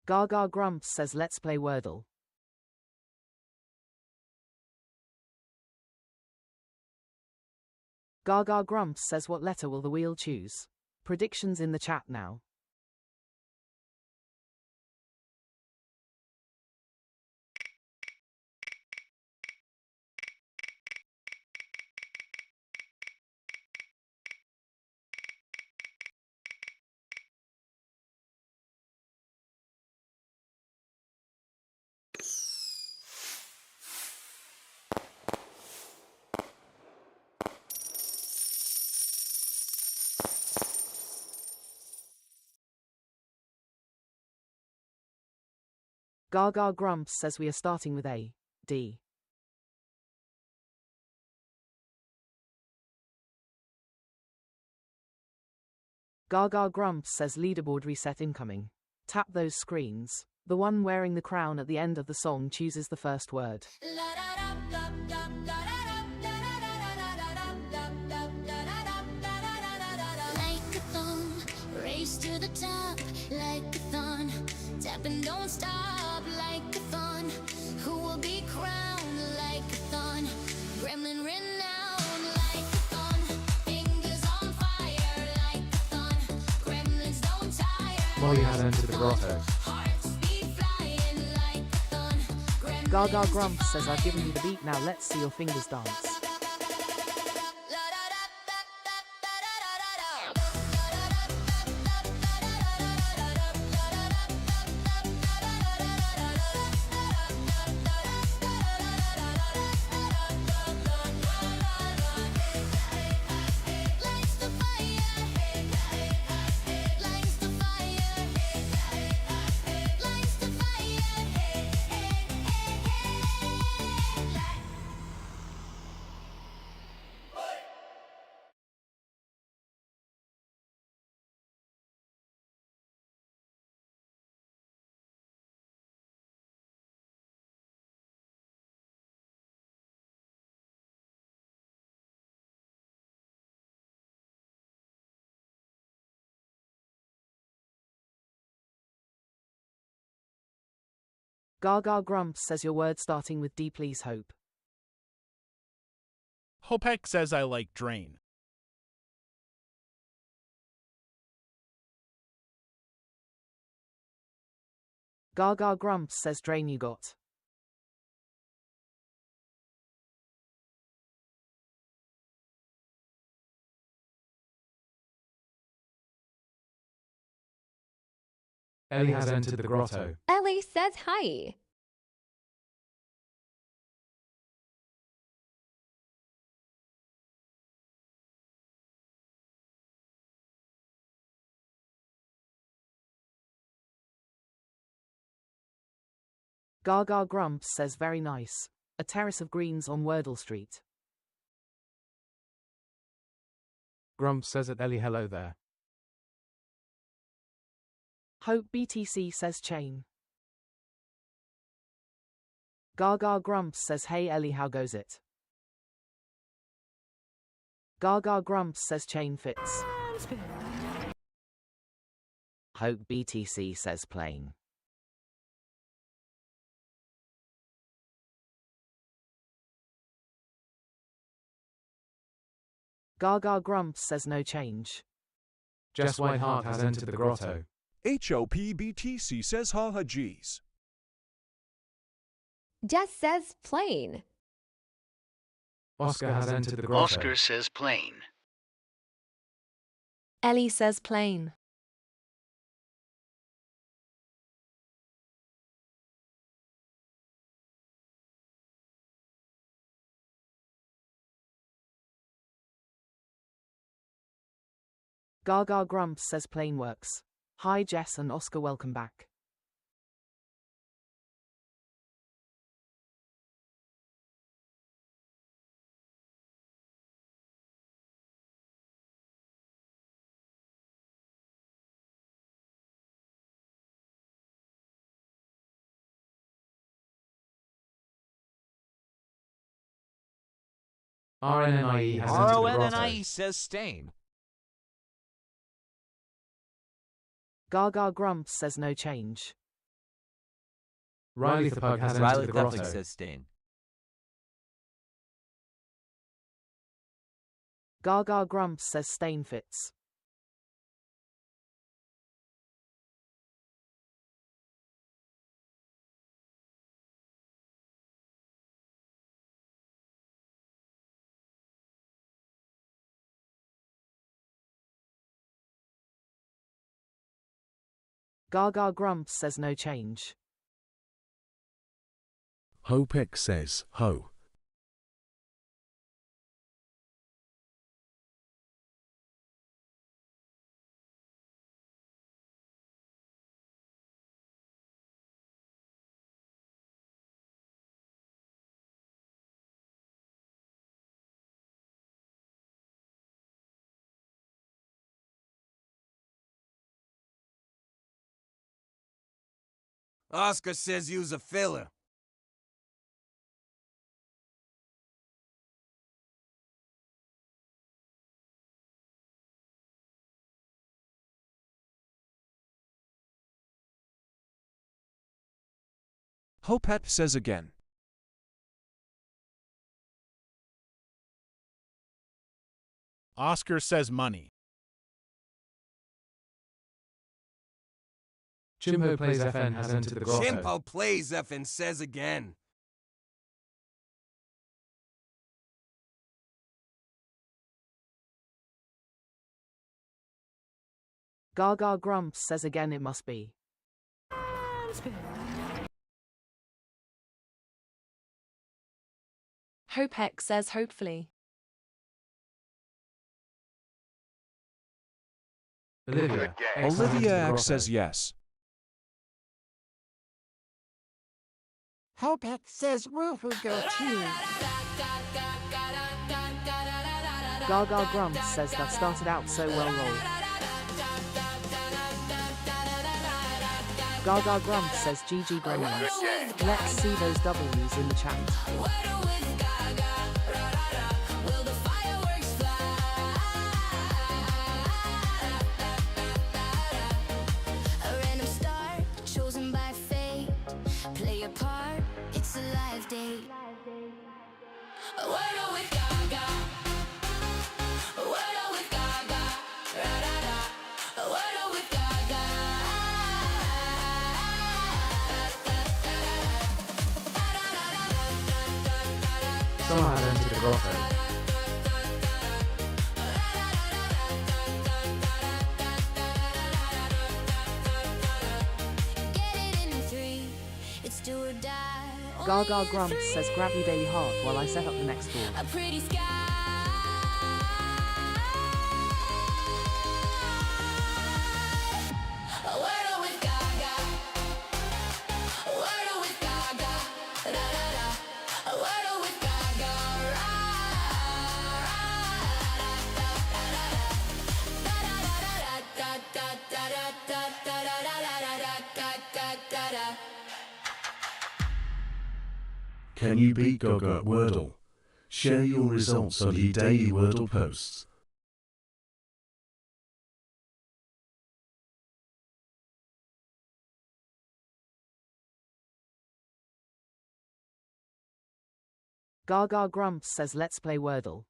Gaga Grumps says let's play Wordle. Gaga Grumps says what letter will the wheel choose? Predictions in the chat now. Gaga Grumps says we are starting with A, D. Gaga Grumps says leaderboard reset incoming. Tap those screens. The one wearing the crown at the end of the song chooses the first word. Race to the top like a thorn. Tap and don't stop like a thorn. Who will be crowned like a thorn? Gremlin renowned like a thorn. Fingers on fire like a thorn. Gremlins don't tire. Molly has entered the grotto. Hearts be flying like a thorn. Gaga Grumps says I've given you the beat, now let's see your fingers dance. Gaga Grumps says your word starting with D, please hope. Hopek says I like drain. Gaga Grumps says drain you got. Ellie has entered the grotto. Ellie says hi. Gaga Grumps says very nice. A terrace of greens on Wordle Street. Grumps says at Ellie hello there. Hope BTC says chain. Gaga Grumps says hey Ellie, how goes it? Gaga Grumps says chain fits. Hope BTC says plain. Gaga Grumps says no change. Jess Whiteheart has entered the grotto. HOPBTC says haha geez. Jess says plain. Oscar has entered the grotto. Oscar says plain. Ellie says plain. Gaga Grumps says plain works. Hi Jess and Oscar, welcome back. RNNIE has entered the grotto. RONNIE says stain. Gaga Grumps says no change. Riley the Pug has entered Riley the definitely grotto. says stain. Gaga Grumps says stain fits. Gaga Grumps says no change. Hopex says, ho. Oscar says use a filler. Hopet says again. Oscar says money. Chimpo Plays FN has entered the grotto. Chimpo plays effing says again. Gaga Grumps says again it must be. Hopex says hopefully. Olivia X Olivia has entered the X says grotto. yes. Hopex says woohoo go too. Gaga Grumps says that started out so well rolled. Gaga Grumps says GG Gremlins. Let's see those W's in the chat. A random star chosen by fate. Play your part, it's a live date. A Wordle with Gaga. A Wordle with Gaga. Ra-da-da. A Wordle with Gaga. Someone has entered the grotto. Get it in 3. It's do or die. Gaga Grumps says grab your daily heart while I set up the next ball. A pretty sky. A Wordle with Gaga. A Wordle with Gaga. Da da da. A Wordle with Gaga. Ra ra. Can you beat Gaga at Wordle? Share your results on the daily Wordle posts. Gaga Grumps says let's play Wordle.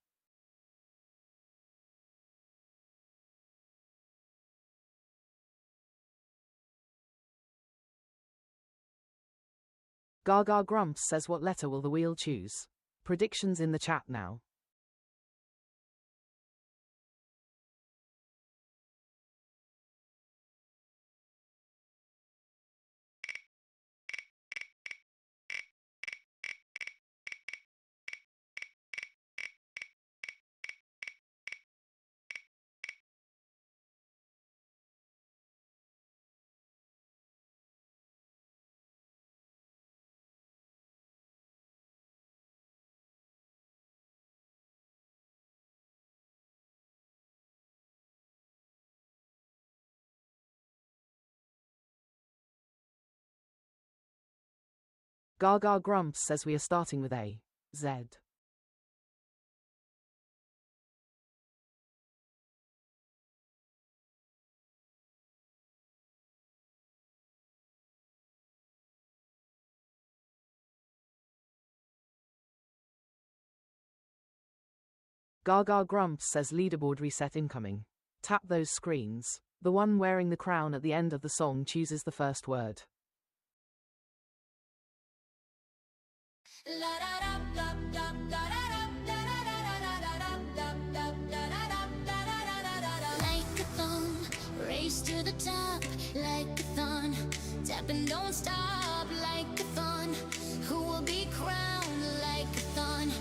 Gaga Grumps says what letter will the wheel choose? Predictions in the chat now. Gaga Grumps says we are starting with A. Z. Gaga Grumps says leaderboard reset incoming. Tap those screens. The one wearing the crown at the end of the song chooses the first word. Like a thong, race to the top, like a thon. Tap and don't stop, like a thon. Who will be crowned like a thon?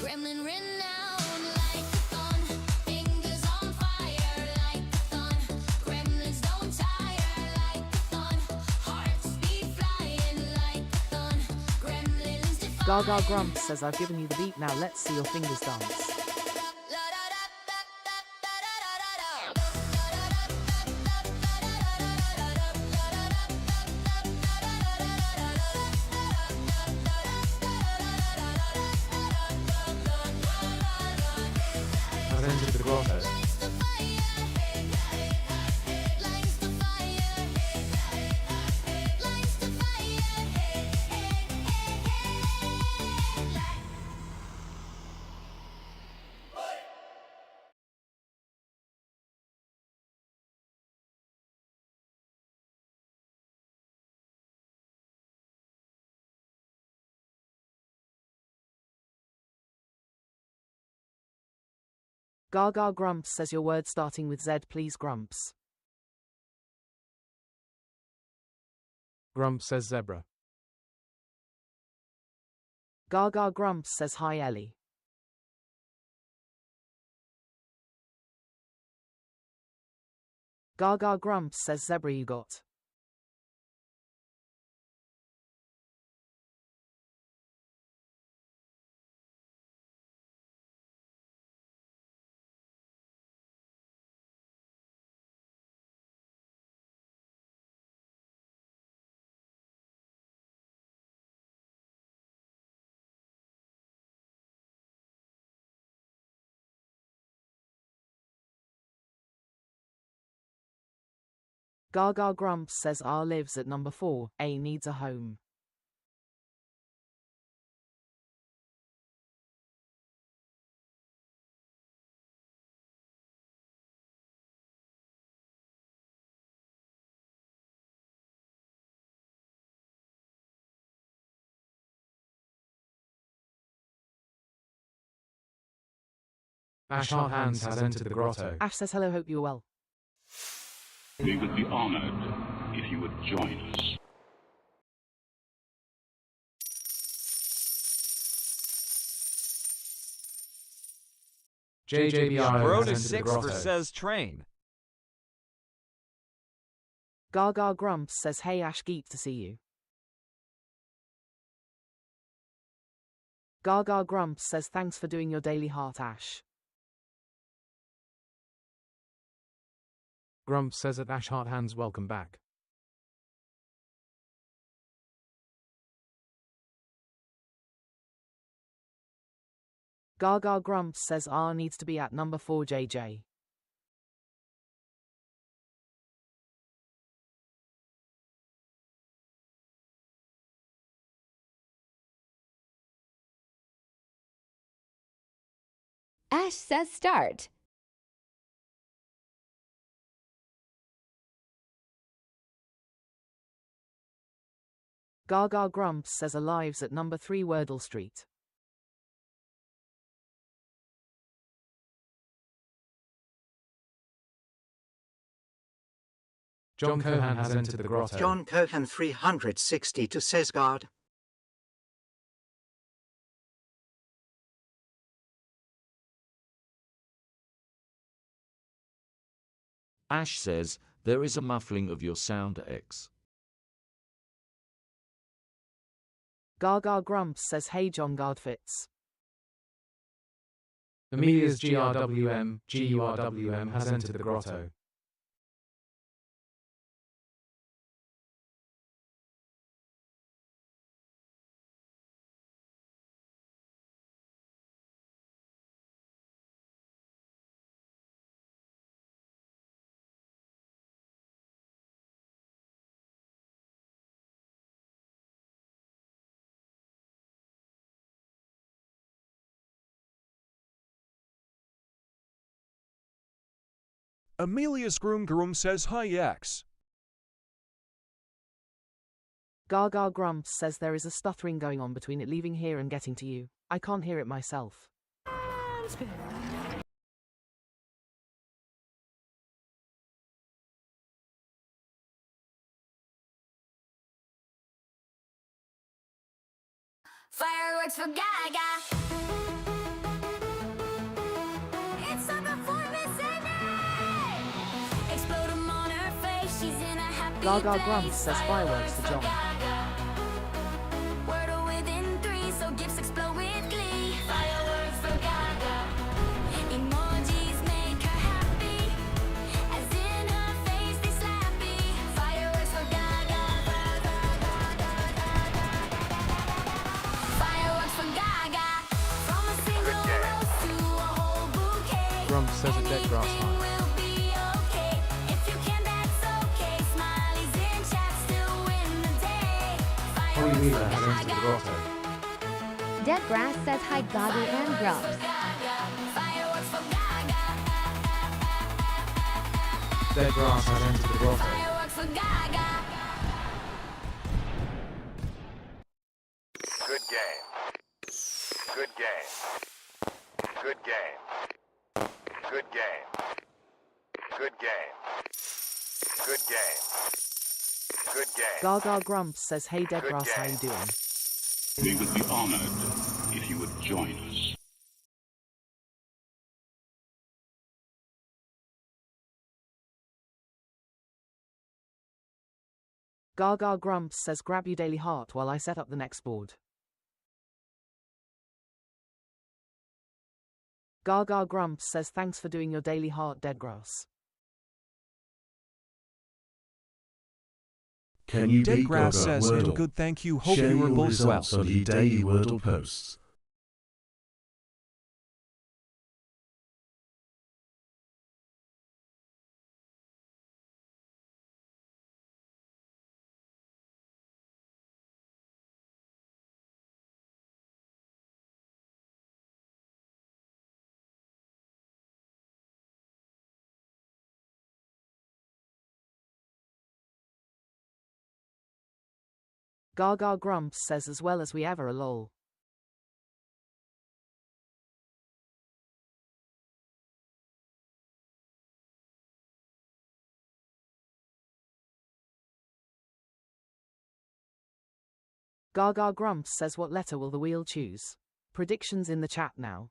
Gremlin renowned, like a thon. Fingers on fire, like a thon. Gremlins don't tire, like a thon. Hearts beat flying, like a thon. Gremlins defy. Gaga Grumps says I've given you the beat, now let's see your fingers dance. Has entered the grotto. Gaga Grumps says your word starting with Z, please Grumps. Grump says zebra. Gaga Grumps says hi Ellie. Gaga Grumps says zebra you got. Gaga Grumps says R lives at number 4, A needs a home. Ash Hard Hands has entered the grotto. Ash says hello, hope you're well. We would be honored if you would join us. JJBI Bro has to entered the 6 grotto. for says train. Gaga Grumps says hey Ash, geek to see you. Gaga Grumps says thanks for doing your daily heart Ash. Grump says at Ash Hard Hands welcome back. Gaga Grumps says R needs to be at number 4 JJ. Ash says start. Gaga Grumps says alives at number 3 Wordle Street. John Cohan has entered the grotto. John Cohan 362 says God. Ash says, there is a muffling of your sound X. Gaga Grumps says hey John Guardfits. Amelia's GRWM has entered the grotto. Amelia's groom says hi X. Gaga Grumps says there is a stuttering going on between it leaving here and getting to you. I can't hear it myself. Fireworks for Gaga. It's a performance in it. Explode 'em on her face. She's in a happy Gaga place. Grumps says fireworks for John. Wordle within 3, so gifts explode with glee. Fireworks for Gaga. Emojis make her happy. As in her face they slappy. Fireworks for Gaga. Fireworks for Gaga. From a single rose to a whole bouquet. Grumps says it dead grass high. Will be okay. If you can, that's okay. Smileys in chat still win the day. Holly Fireworks Weaver for has entered the Gaga. grotto. Dead Grass says hi Gaga and Grumps. Fireworks for Gaga. Dead grass has entered the grotto. Fireworks for Gaga. Good game. Good game. Good game. Good game. Good game. Good game. Good game. Gaga Grumps says hey Dead Grass, how you doing? We would be honored if you would join us. Gaga Grumps says grab you daily heart while I set up the next board. Gaga Grumps says thanks for doing your daily heart Dead Grass. Can you Dead beat Grass Gaga says Wordle? good thank you, hope Share you were your both well. results on the daily Wordle posts. Gaga Grumps says as well as we ever a lol. Gaga Grumps says what letter will the wheel choose? Predictions in the chat now.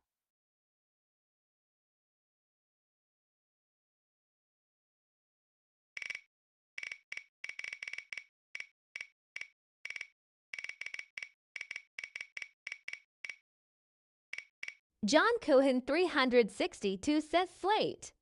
John Cohen 362 says slate.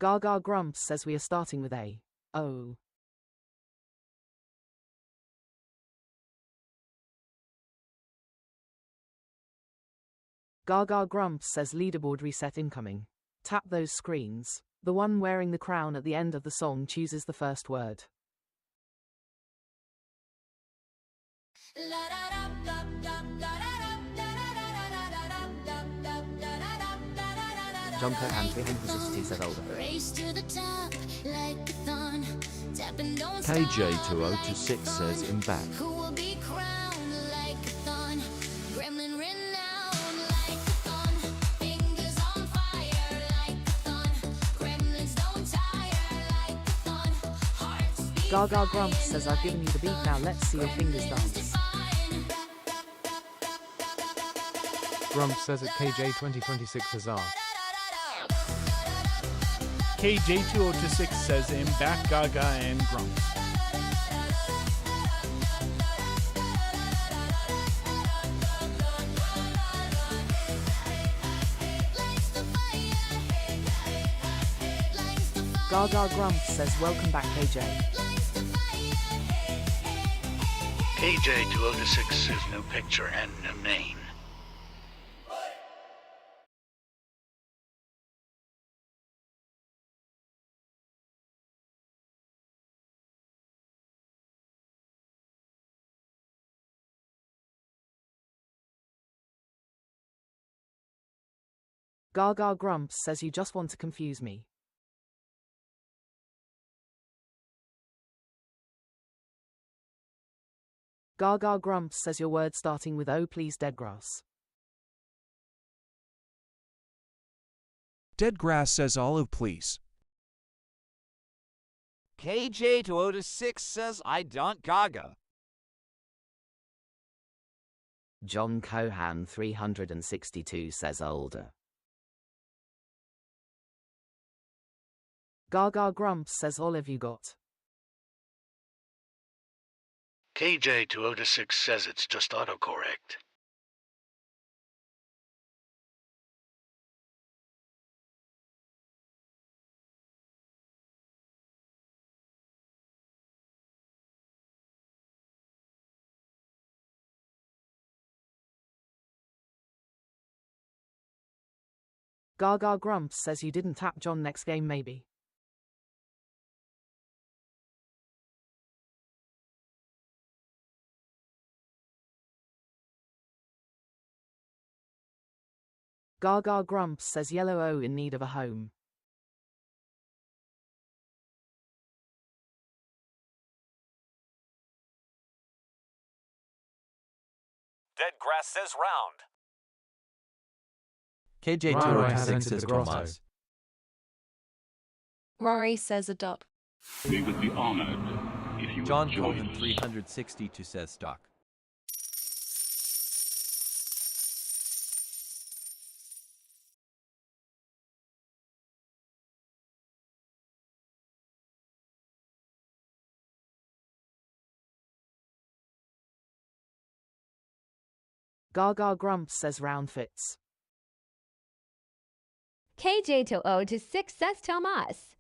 Gaga Grumps says we are starting with A. Oh. Gaga Grumps says leaderboard reset incoming. Tap those screens. The one wearing the crown at the end of the song chooses the first word. Jumper and 360 says older. Race to the top like a thorn. Tapping don't KJ2026 says I'm back. Who will be crowned like a thorn? Gremlin renowned like a thorn. Fingers on fire like a thorn. Gremlins don't tire like a thorn. Hearts beat Gaga Grumps says I've given you the beat, now let's see your fingers dance. Grumps says at KJ2026 Huzzah. KJ2026 says I'm back Gaga and Grumps. Gaga Grumps says welcome back KJ. KJ2026 says no picture and no name. Gaga Grumps says you just want to confuse me. Gaga Grumps says your word starting with O please dead grass. Dead grass says olive please. KJ to Otis 6 says I don't Gaga. John Cohan 362 says older. Gaga Grumps says olive you got. KJ to Otis 6 says it's just autocorrect. Gaga Grumps says you didn't tap John next game maybe. Gaga Grumps says yellow O in need of a home. Dead grass says round. KJ Right, to right, Otis 6 into says the grotto. Tomas. Rory says adopt. We would be honored if you John would join Cohen us. 362 says stock. Gaga Grumps says round fits. KJ to Otis 6 says Tomas.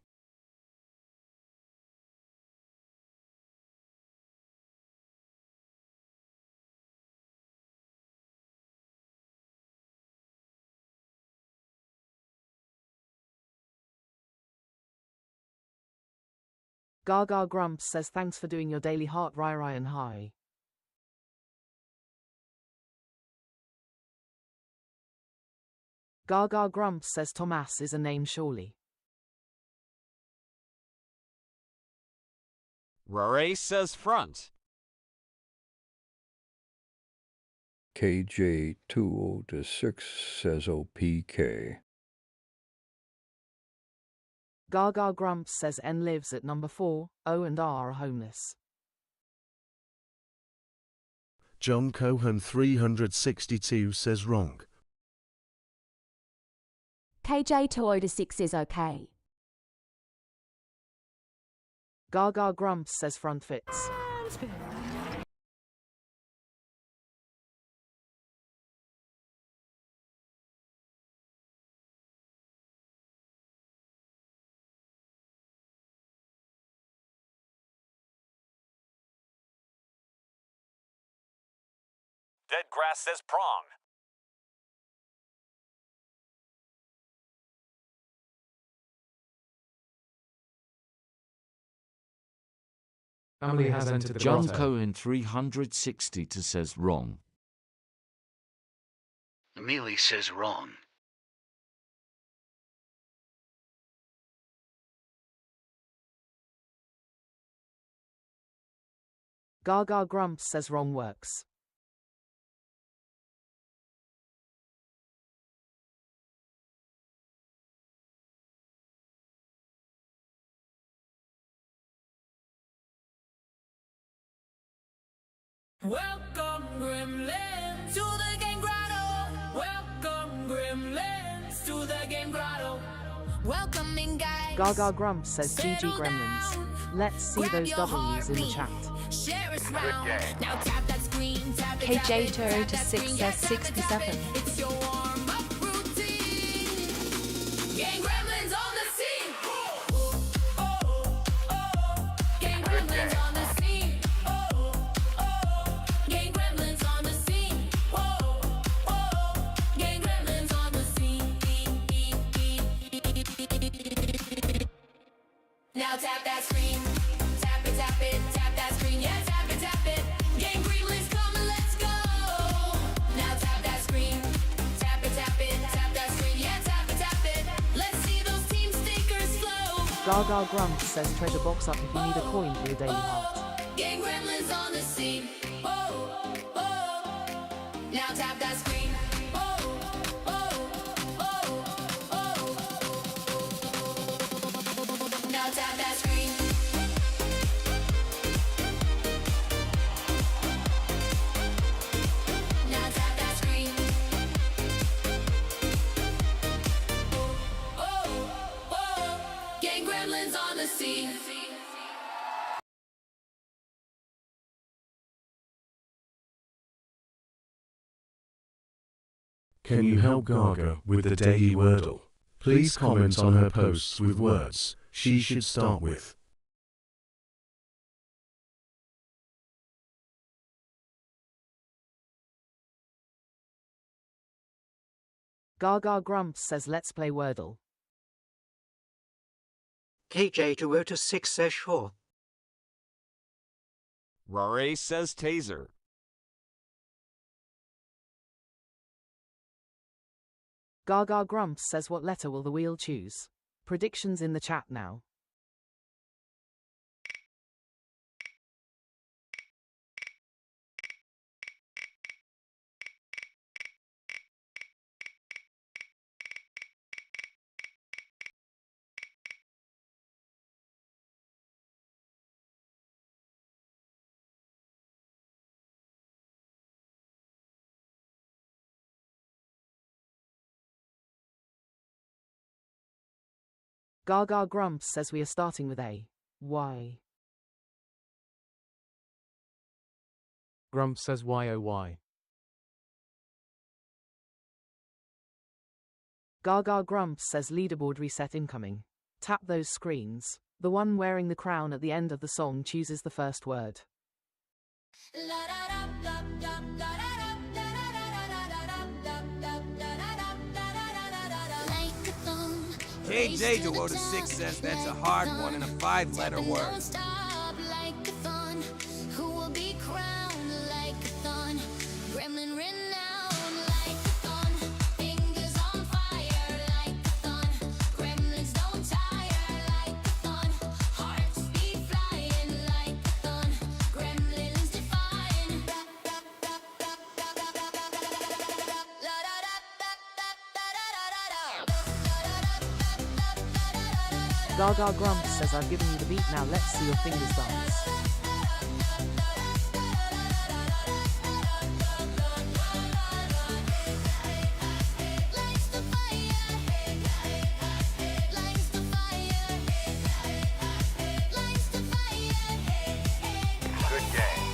Gaga Grumps says thanks for doing your daily heart Ryan high. Gaga Grumps says Tomas is a name surely. Rory says front. KJ 206 says OPK. Gaga Grumps says N lives at number 4, O and R are homeless. John Cohen 362 says wrong. KJ to Otis 6 is okay. Gaga Grumps says front fits. Dead grass says prong. Emily has entered the John grotto. Cohen 360 says wrong. Amelie says wrong. Gaga Grumps says wrong works. Welcome, Gremlins, to the Game Grotto. Welcome, Gremlins, to the Game Grotto. Welcoming guys. Gaga Grumps says GG Gremlins. Let's see those W's in the chat. Share us round. Now tap that screen, tap it, KJ tap to it, tap Otis that 6 screen, says yeah, tap it, tap 67. it. It's your warm-up routine. Gang Gremlins on the scene. Gang Gremlins on the scene. Gang Gremlins on the scene. Gang Gremlins on the scene. Now tap that screen. Tap it, tap that screen. Yeah, tap it. Gang Gremlins come and let's go. Now tap that screen. Tap it, Gaga Grumps says treasure box up if you need a coin for your daily heart. Gang gremlins on the scene. Oh, oh. Now tap that screen. Oh, oh, oh, oh. Now tap that screen. Now tap that screen. Oh, oh. Gang gremlins on the scene. Can you help Gaga with the daily Wordle? Please comment on her posts with words she should start with. Gaga Grumps says let's play Wordle. KJ206 says sure. Rory says taser. Gaga Grumps says what letter will the wheel choose? Predictions in the chat now. Gaga Grumps says we are starting with A. Why? Grumps says why oh why. Gaga Grumps says leaderboard reset incoming. Tap those screens. The one wearing the crown at the end of the song chooses the first word. KJ206 says that's a hard one and a 5-letter word. Who will be crowned like a thorn? Gremlin renowned like a thorn. Fingers on fire like a thorn. Gremlins don't tire like a thorn. Hearts beat flying like a thorn. Gremlins defying. Gaga Grumps says I've given you the beat, now let's see your fingers dance. Good game.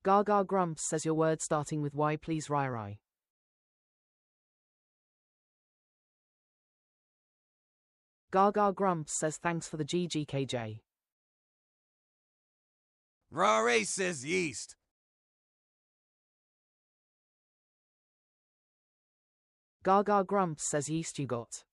Gaga Grumps says your word starting with Y please Rai. Gaga Grumps says thanks for the GGKJ. Rory says yeast. Gaga Grumps says yeast you got.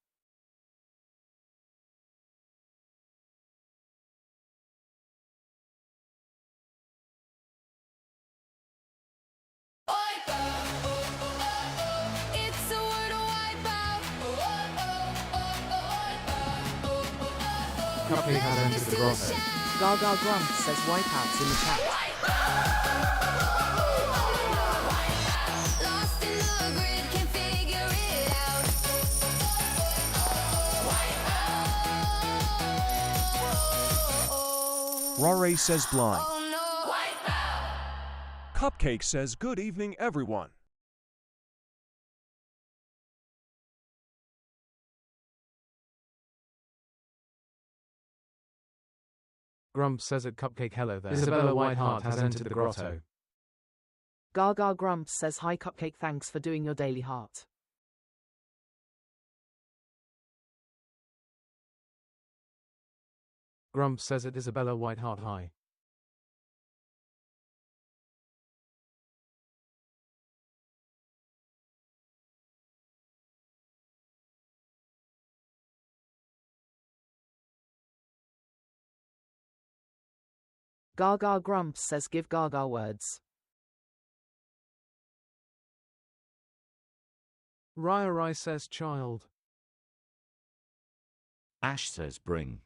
It's a Wordle wipeout. Cupcake has entered the grotto. Gaga Grumps says wipeouts in the chat. Lost in the grid, can't figure it out. Rare says blind. Oh no. Cupcake says good evening everyone. Grumps says at Cupcake hello there. Isabella Whiteheart has entered the grotto. Gaga Grumps says hi Cupcake, thanks for doing your daily heart. Grumps says at Isabella Whiteheart hi. Gaga Grumps says give Gaga words. Rai says child. Ash says bring.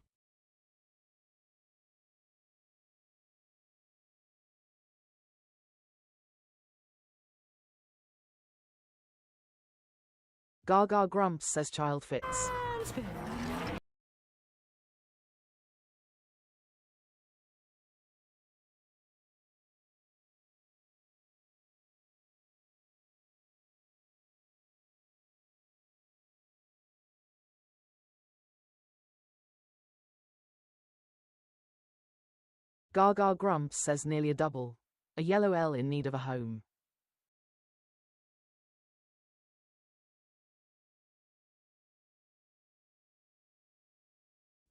Gaga Grumps says child fits. Gaga Grumps says nearly a double. A yellow L in need of a home.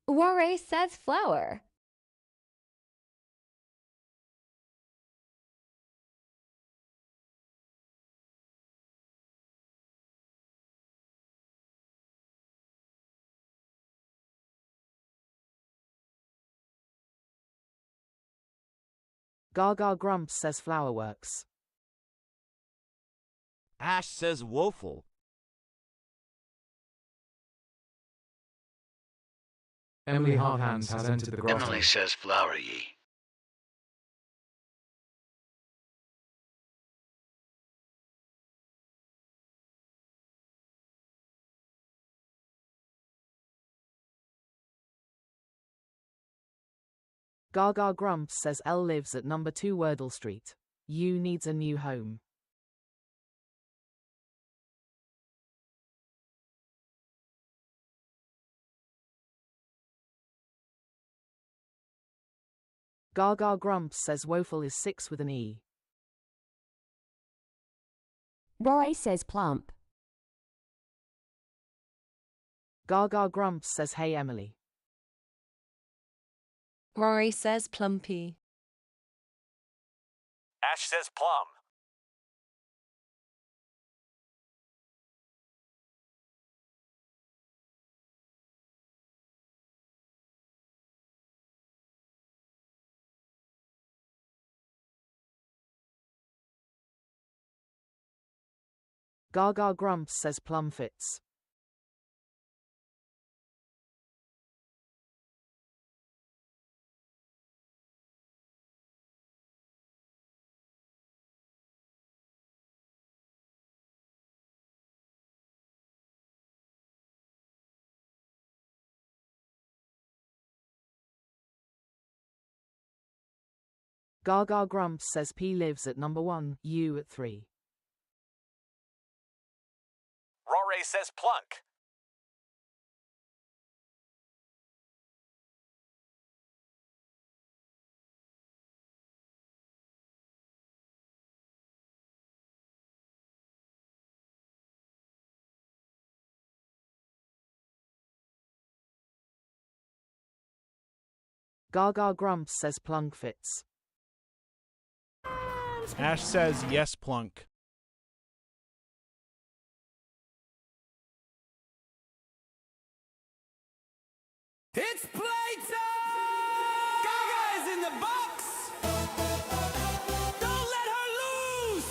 Ware says flower. Gaga Grumps says flower works. Ash says woeful. Emily Hardhands has entered the grotto. Emily says flowery. Gaga Grumps says L lives at number 2 Wordle Street. U needs a new home. Gaga Grumps says woeful is 6 with an E. Rory says plump. Gaga Grumps says hey Emily. Rory says plumpy. Ash says plum. Gaga Grumps says plum fits. Gaga Grumps says P lives at number 1, U at 3. Rory says plunk. Gaga Grumps says plunk fits. Ash says yes, plunk. It's playtime! Gaga is in the box! Don't let her lose!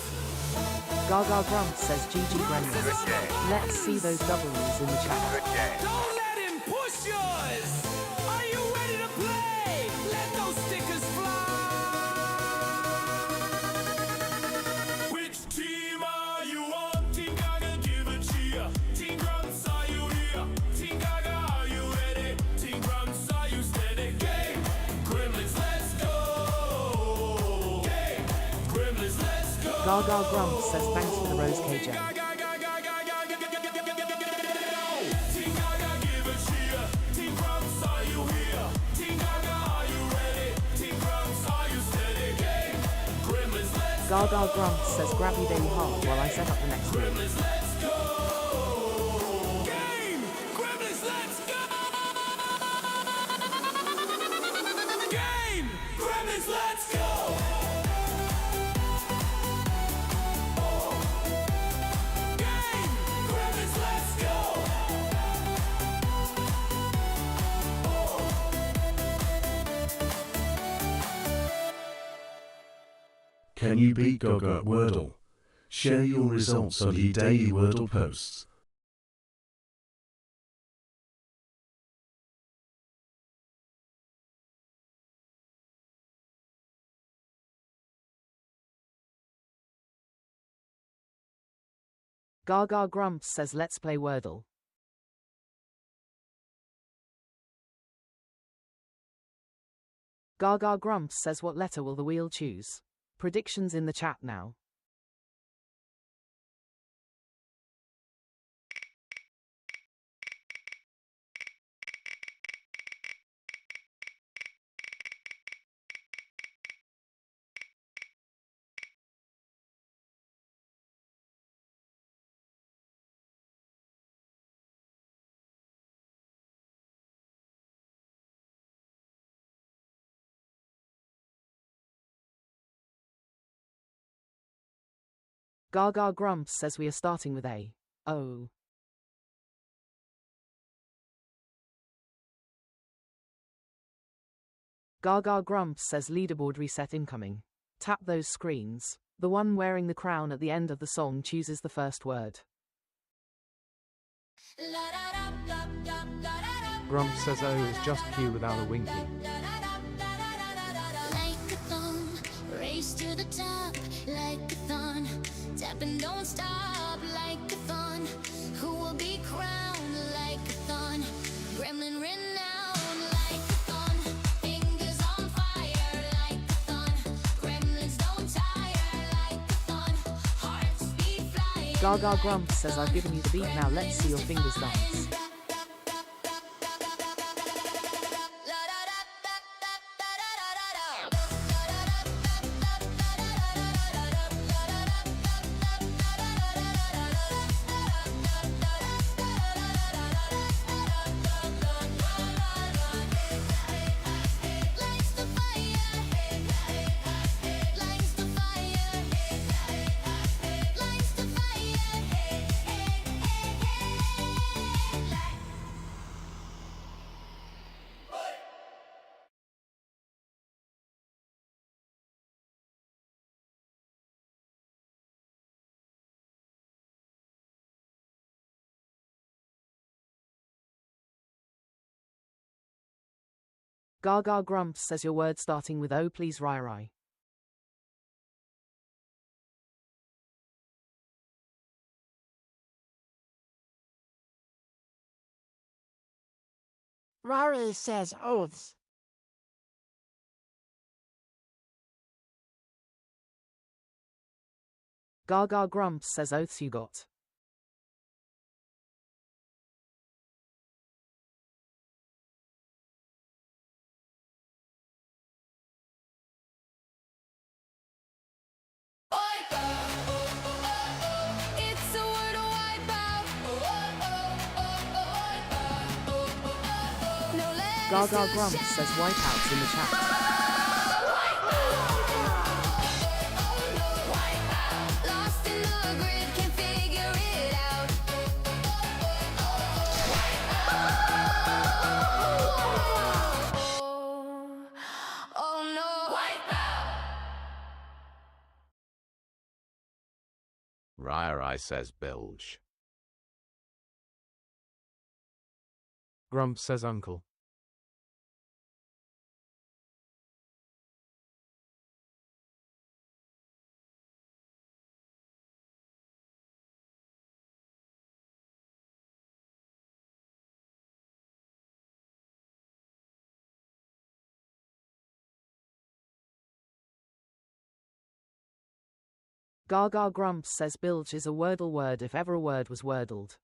Gaga Grumps says GG Gremlins. Let's see those W's in the chat. Don't let him push yours! Are you ready to play? Let those stickers fly! Which team are you on? Team Gaga, give a cheer. Team Grumps, are you here? Team Gaga, are you ready? Team Grumps, are you steady? Game! Gremlins, let's go! Game! Gremlins, let's go! Gaga Grumps says thanks for the rose KJ. Gaga Grumps says grab your daily heart while I set up the next room. Game! Gremlins, let's go! Game! Gremlins, let's go! Game! Gremlins, let's go! Can you beat Gaga at Wordle? Share your results on the daily Wordle posts. Gaga Grumps says let's play Wordle. Gaga Grumps says what letter will the wheel choose? Predictions in the chat now. Gaga Grumps says we are starting with A. O. Gaga Grumps says leaderboard reset incoming. Tap those screens. The one wearing the crown at the end of the song chooses the first word. Grumps says O is just Q without a winky. Like a thumb, race to the top, like a thun. Tap and don't stop, like a thun. Who will be crowned like a thun? Gremlin renowned, like a thun. Fingers on fire, like a thun. Gremlins don't tire, like a thun. Hearts beat flying. Gaga Grumps says I've given you the beat, now let's see your fingers dance. Gaga Grumps says your word starting with O, please Rai. Rari says oaths. Gaga Grumps says oaths you got. It's a Wordle wipeout. No legs Gaga to Grumps shout. says wipeouts in the chat. Lost in the grid, can't figure it out. Oh no. Rai says bilge. Grumps says uncle. Gaga Grumps says bilge is a Wordle word if ever a word was wordled.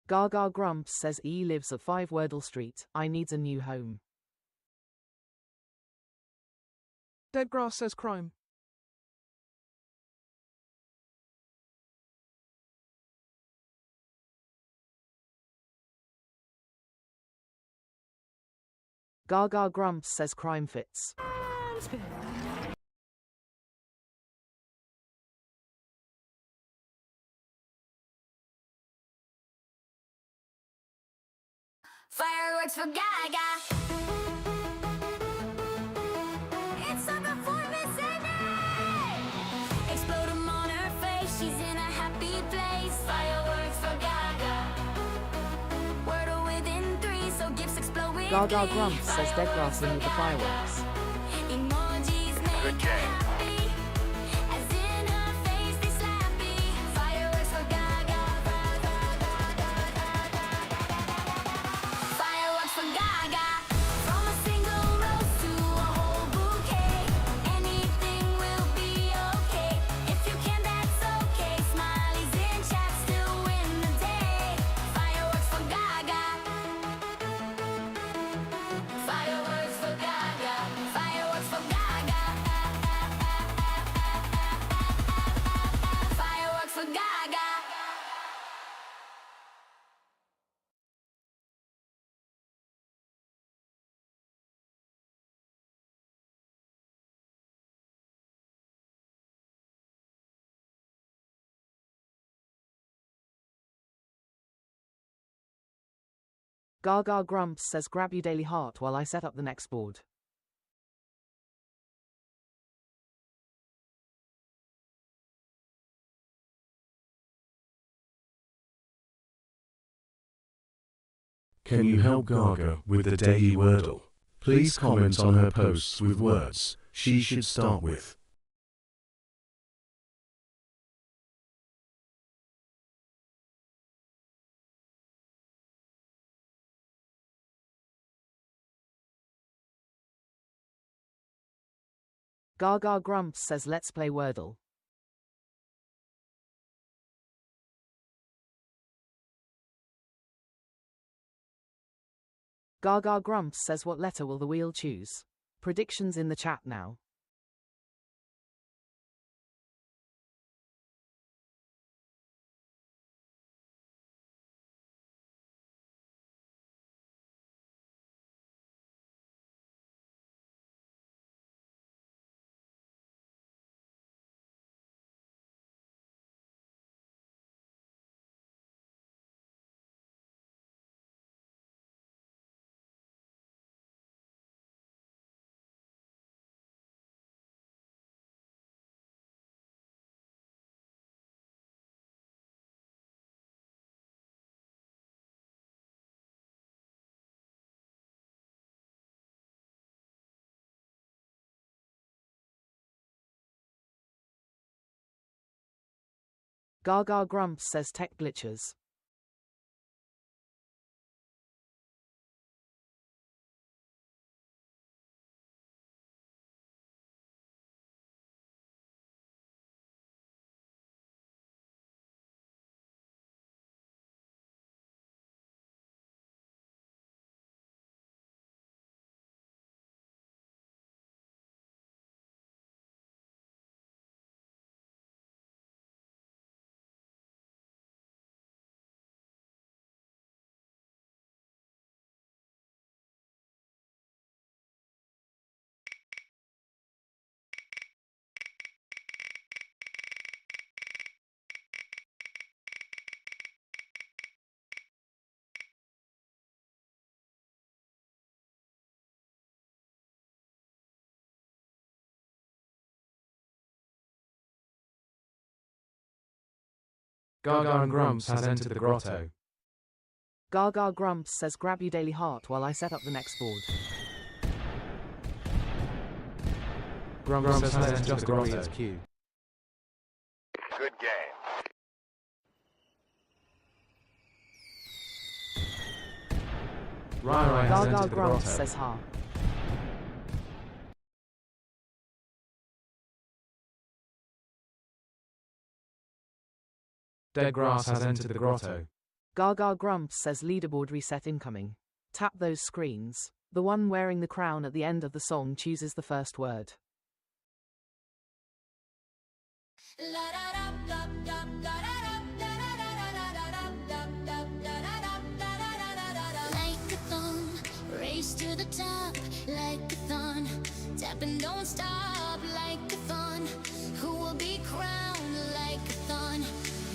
Gaga Grumps says E lives at 5 Wordle Street, I needs a new home. Dead grass says crime. Gaga Grumps says crime fits. Fireworks for Gaga. It's summer for Miss Amy. Explode 'em on her face. She's in a happy place. Fireworks for Gaga. Wordle within 3, so gifts explode with Gaga glee. Grumps says dead grass in with the fireworks. Emojis make her happy. As in her face they slappy. Fireworks for Gaga. Fireworks for Gaga. From a single rose to a whole bouquet. Anything will be okay. If you can, that's okay. Smileys in chat still win the day. Fireworks for Gaga. Fireworks for Gaga. Fireworks for Gaga. Fireworks for Gaga. Gaga Grumps says grab you daily heart while I set up the next board. Can you help Gaga with the daily Wordle? Please comment on her posts with words she should start with. Gaga Grumps says let's play Wordle. Gaga Grumps says what letter will the wheel choose? Predictions in the chat now. Gaga Grumps says tech glitches. Gaga and Grumps has entered the grotto. Gaga Grumps says grab you daily heart while I set up the next board. Grumps has entered the grotto. Q. Good game. Rai has Gaga entered the Grumps grotto. says ha. Dead grass has entered the grotto. Gaga Grumps says leaderboard reset incoming. Tap those screens. The one wearing the crown at the end of the song chooses the first word. Like a thumb, race to the the top like a thorn. Tapping don't stop like a thorn. Who will be crowned like a thorn?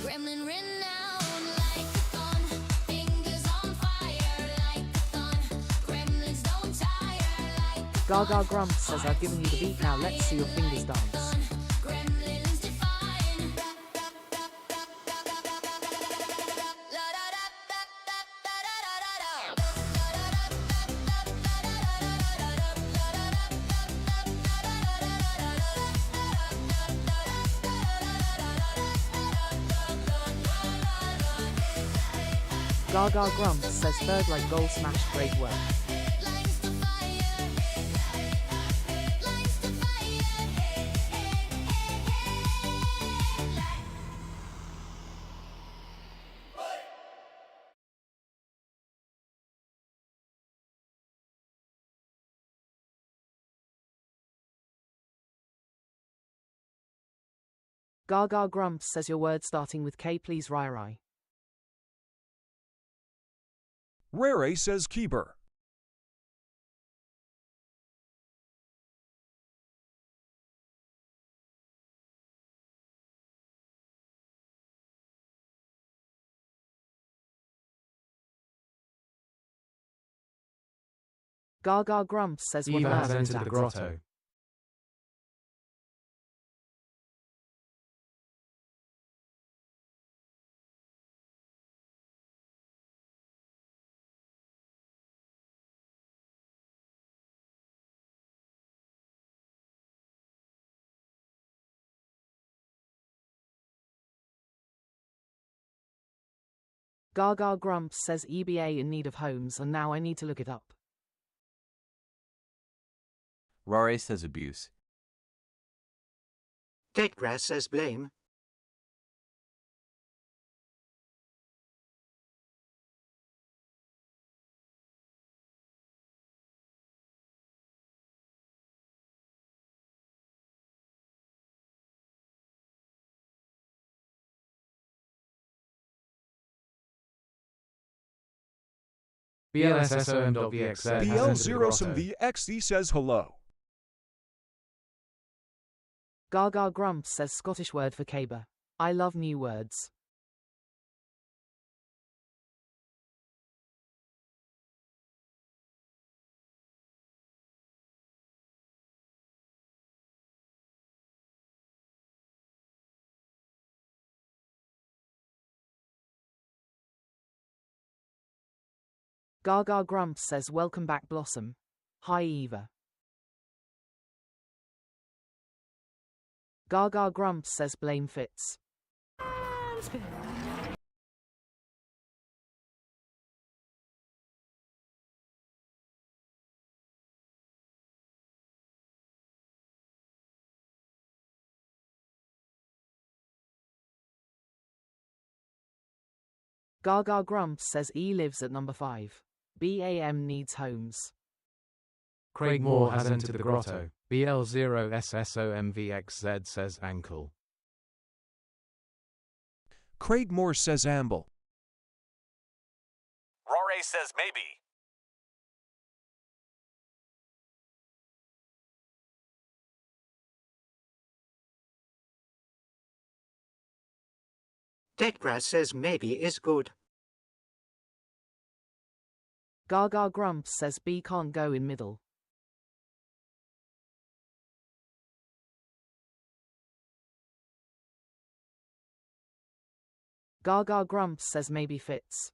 Gremlin renowned like a thorn. Fingers on fire like a thorn. Gremlins don't tire like a thorn. Gaga Grumps says I've given you the beat, now let's see your fingers dance. Gremlins define. Gaga Grumps says third like goal smash, great work. Gaga Grumps says your word starting with K, please. Rai. Rare says Keyber. Gaga Grumps says what Eva has is entered that? the grotto. Gaga Grumps says EBA in need of homes and now I need to look it up. Rory says abuse. Deadgrass says blame. BLSSOM.VX has entered the grotto. BL0SOMVXZ says hello. Gaga Grumps says Scottish word for caber. I love new words. Gaga Grumps says welcome back Blossom. Hi Eva. Gaga Grumps says blame Fitz. Gaga Grumps says E lives at number 5. BAM needs homes. Craig Moore has entered the grotto. BL0SSOMVXZ says ankle. Craig Moore says amble. Rory says maybe. Deadgrass says maybe is good. Gaga Grumps says B can't go in middle. Gaga Grumps says maybe Fitz.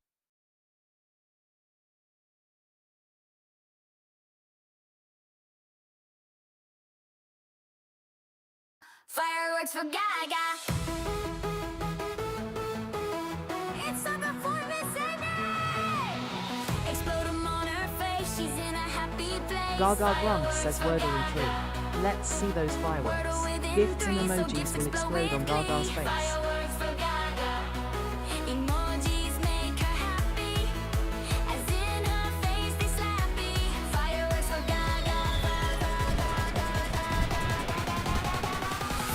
Fireworks for Gaga. It's a performance night. Explode 'em on her face. She's in a happy place. Gaga Grumps says Wordle in 3. Let's see those fireworks. Gifts and emojis will explode on Gaga's face. Emojis make her happy, as in her face they slappy. Fireworks for Gaga.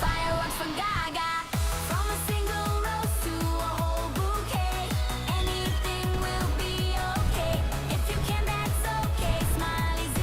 Fireworks for Gaga. From a single rose to a whole bouquet, anything will be okay. If you can, that's okay. Smileys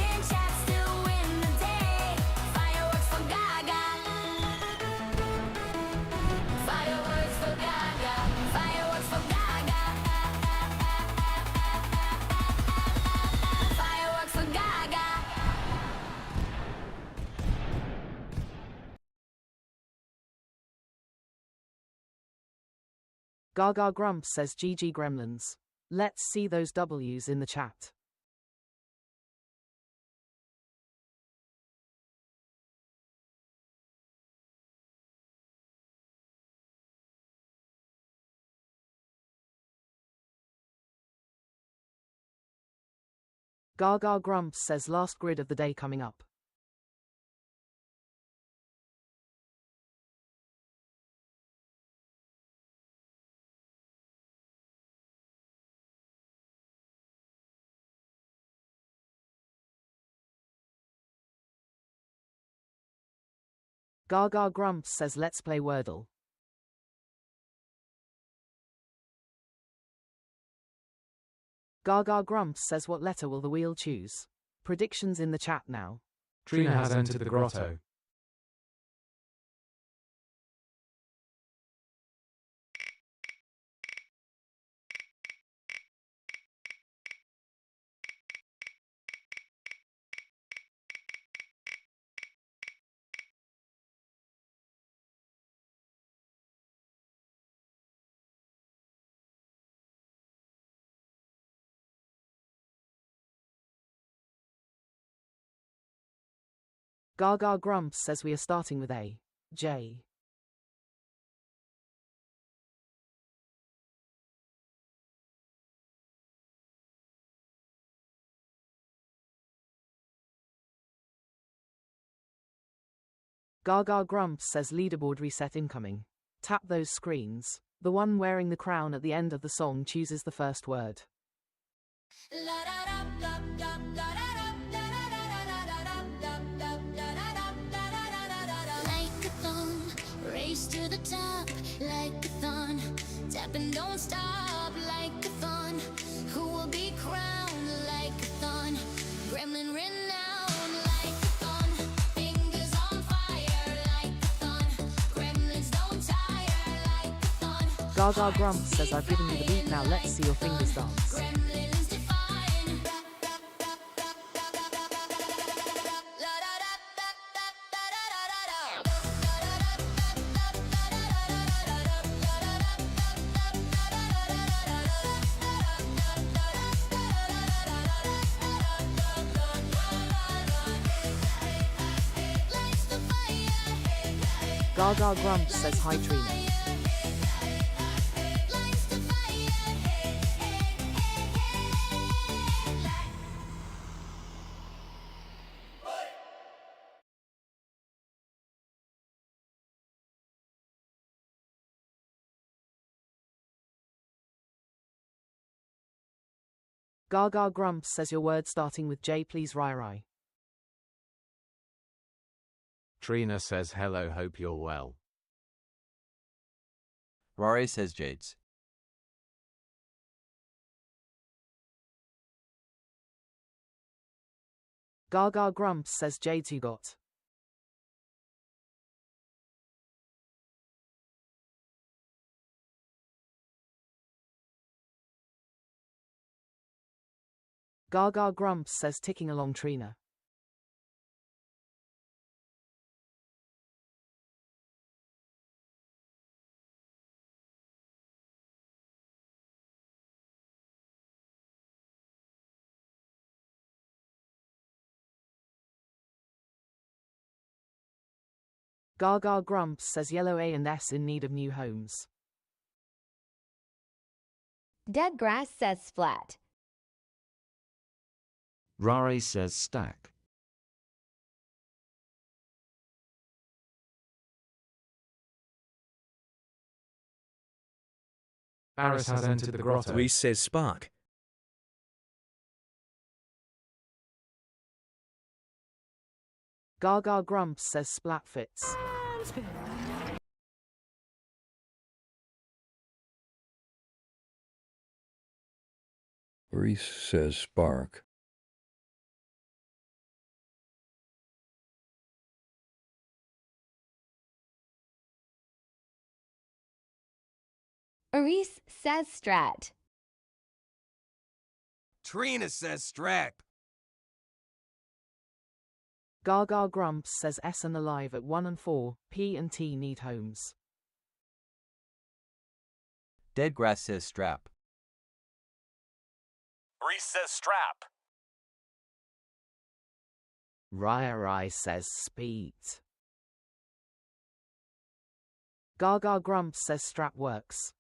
Gaga Grumps says GG Gremlins. Let's see those W's in the chat. Gaga Grumps says last grid of the day coming up. Gaga Grumps says let's play Wordle. Gaga Grumps says what letter will the wheel choose? Predictions in the chat now. Trina has entered the grotto. Gaga Grumps says we are starting with A. J. Gaga Grumps says leaderboard reset incoming. Tap those screens. The one wearing the crown at the end of the song chooses the first word. Like a thong, race to the top, like a thon. Tap and don't stop, like a thon. Who will be crowned like a thon? Gremlin renowned, like a thon. Fingers on fire, like a thon. Gremlins don't tire, like a thon. Gaga Grumps says I've given you the beat, now let's see your fingers dance. Gremlins define. Gaga Grumps says hi Trina. Gaga Grumps says your word starting with J please Rai. Trina says hello, hope you're well. Rory says Jades. Gaga Grumps says Jades you got. Gaga Grumps says ticking along Trina. Gaga Grumps says yellow A and S in need of new homes. Dead Grass says flat. Rari says stack. Barris has entered the grotto. Reese says spark. Gaga Grumps says splat fits. Reese says spark. Reese says strat. Trina says strap. Gaga Grumps says S and alive at 1 and 4, P and T need homes. Dead Grass says strap. Reese says strap. Rai says speed. Gaga Grumps says strap works.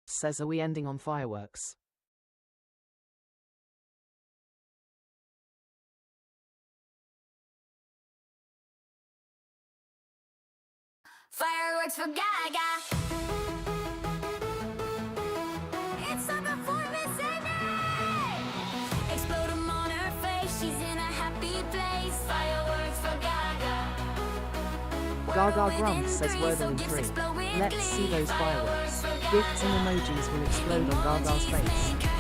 Says are we ending on fireworks? Fireworks for Gaga. It's a performance night. Explode 'em on her face. She's in a happy place. Fireworks for Gaga. Gaga Grumps says Wordle in 3. Let's see those fireworks. Gifts and emojis will explode on Gaga's face.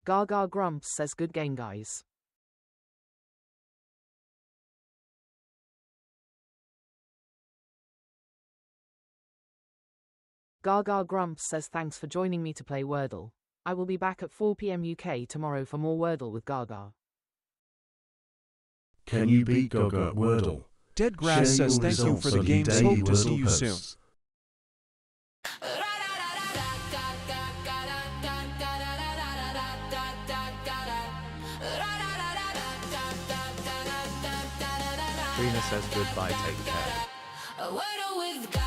Gaga Grumps says good game guys. Gaga Grumps says thanks for joining me to play Wordle. I will be back at 4 PM UK tomorrow for more Wordle with Gaga. Can you beat Gaga at Wordle? Dead Grass Share says your thank you results for the on games. daily Hope to see Wordle you posts. soon. Trina says goodbye, take care. A Wordle with Gaga.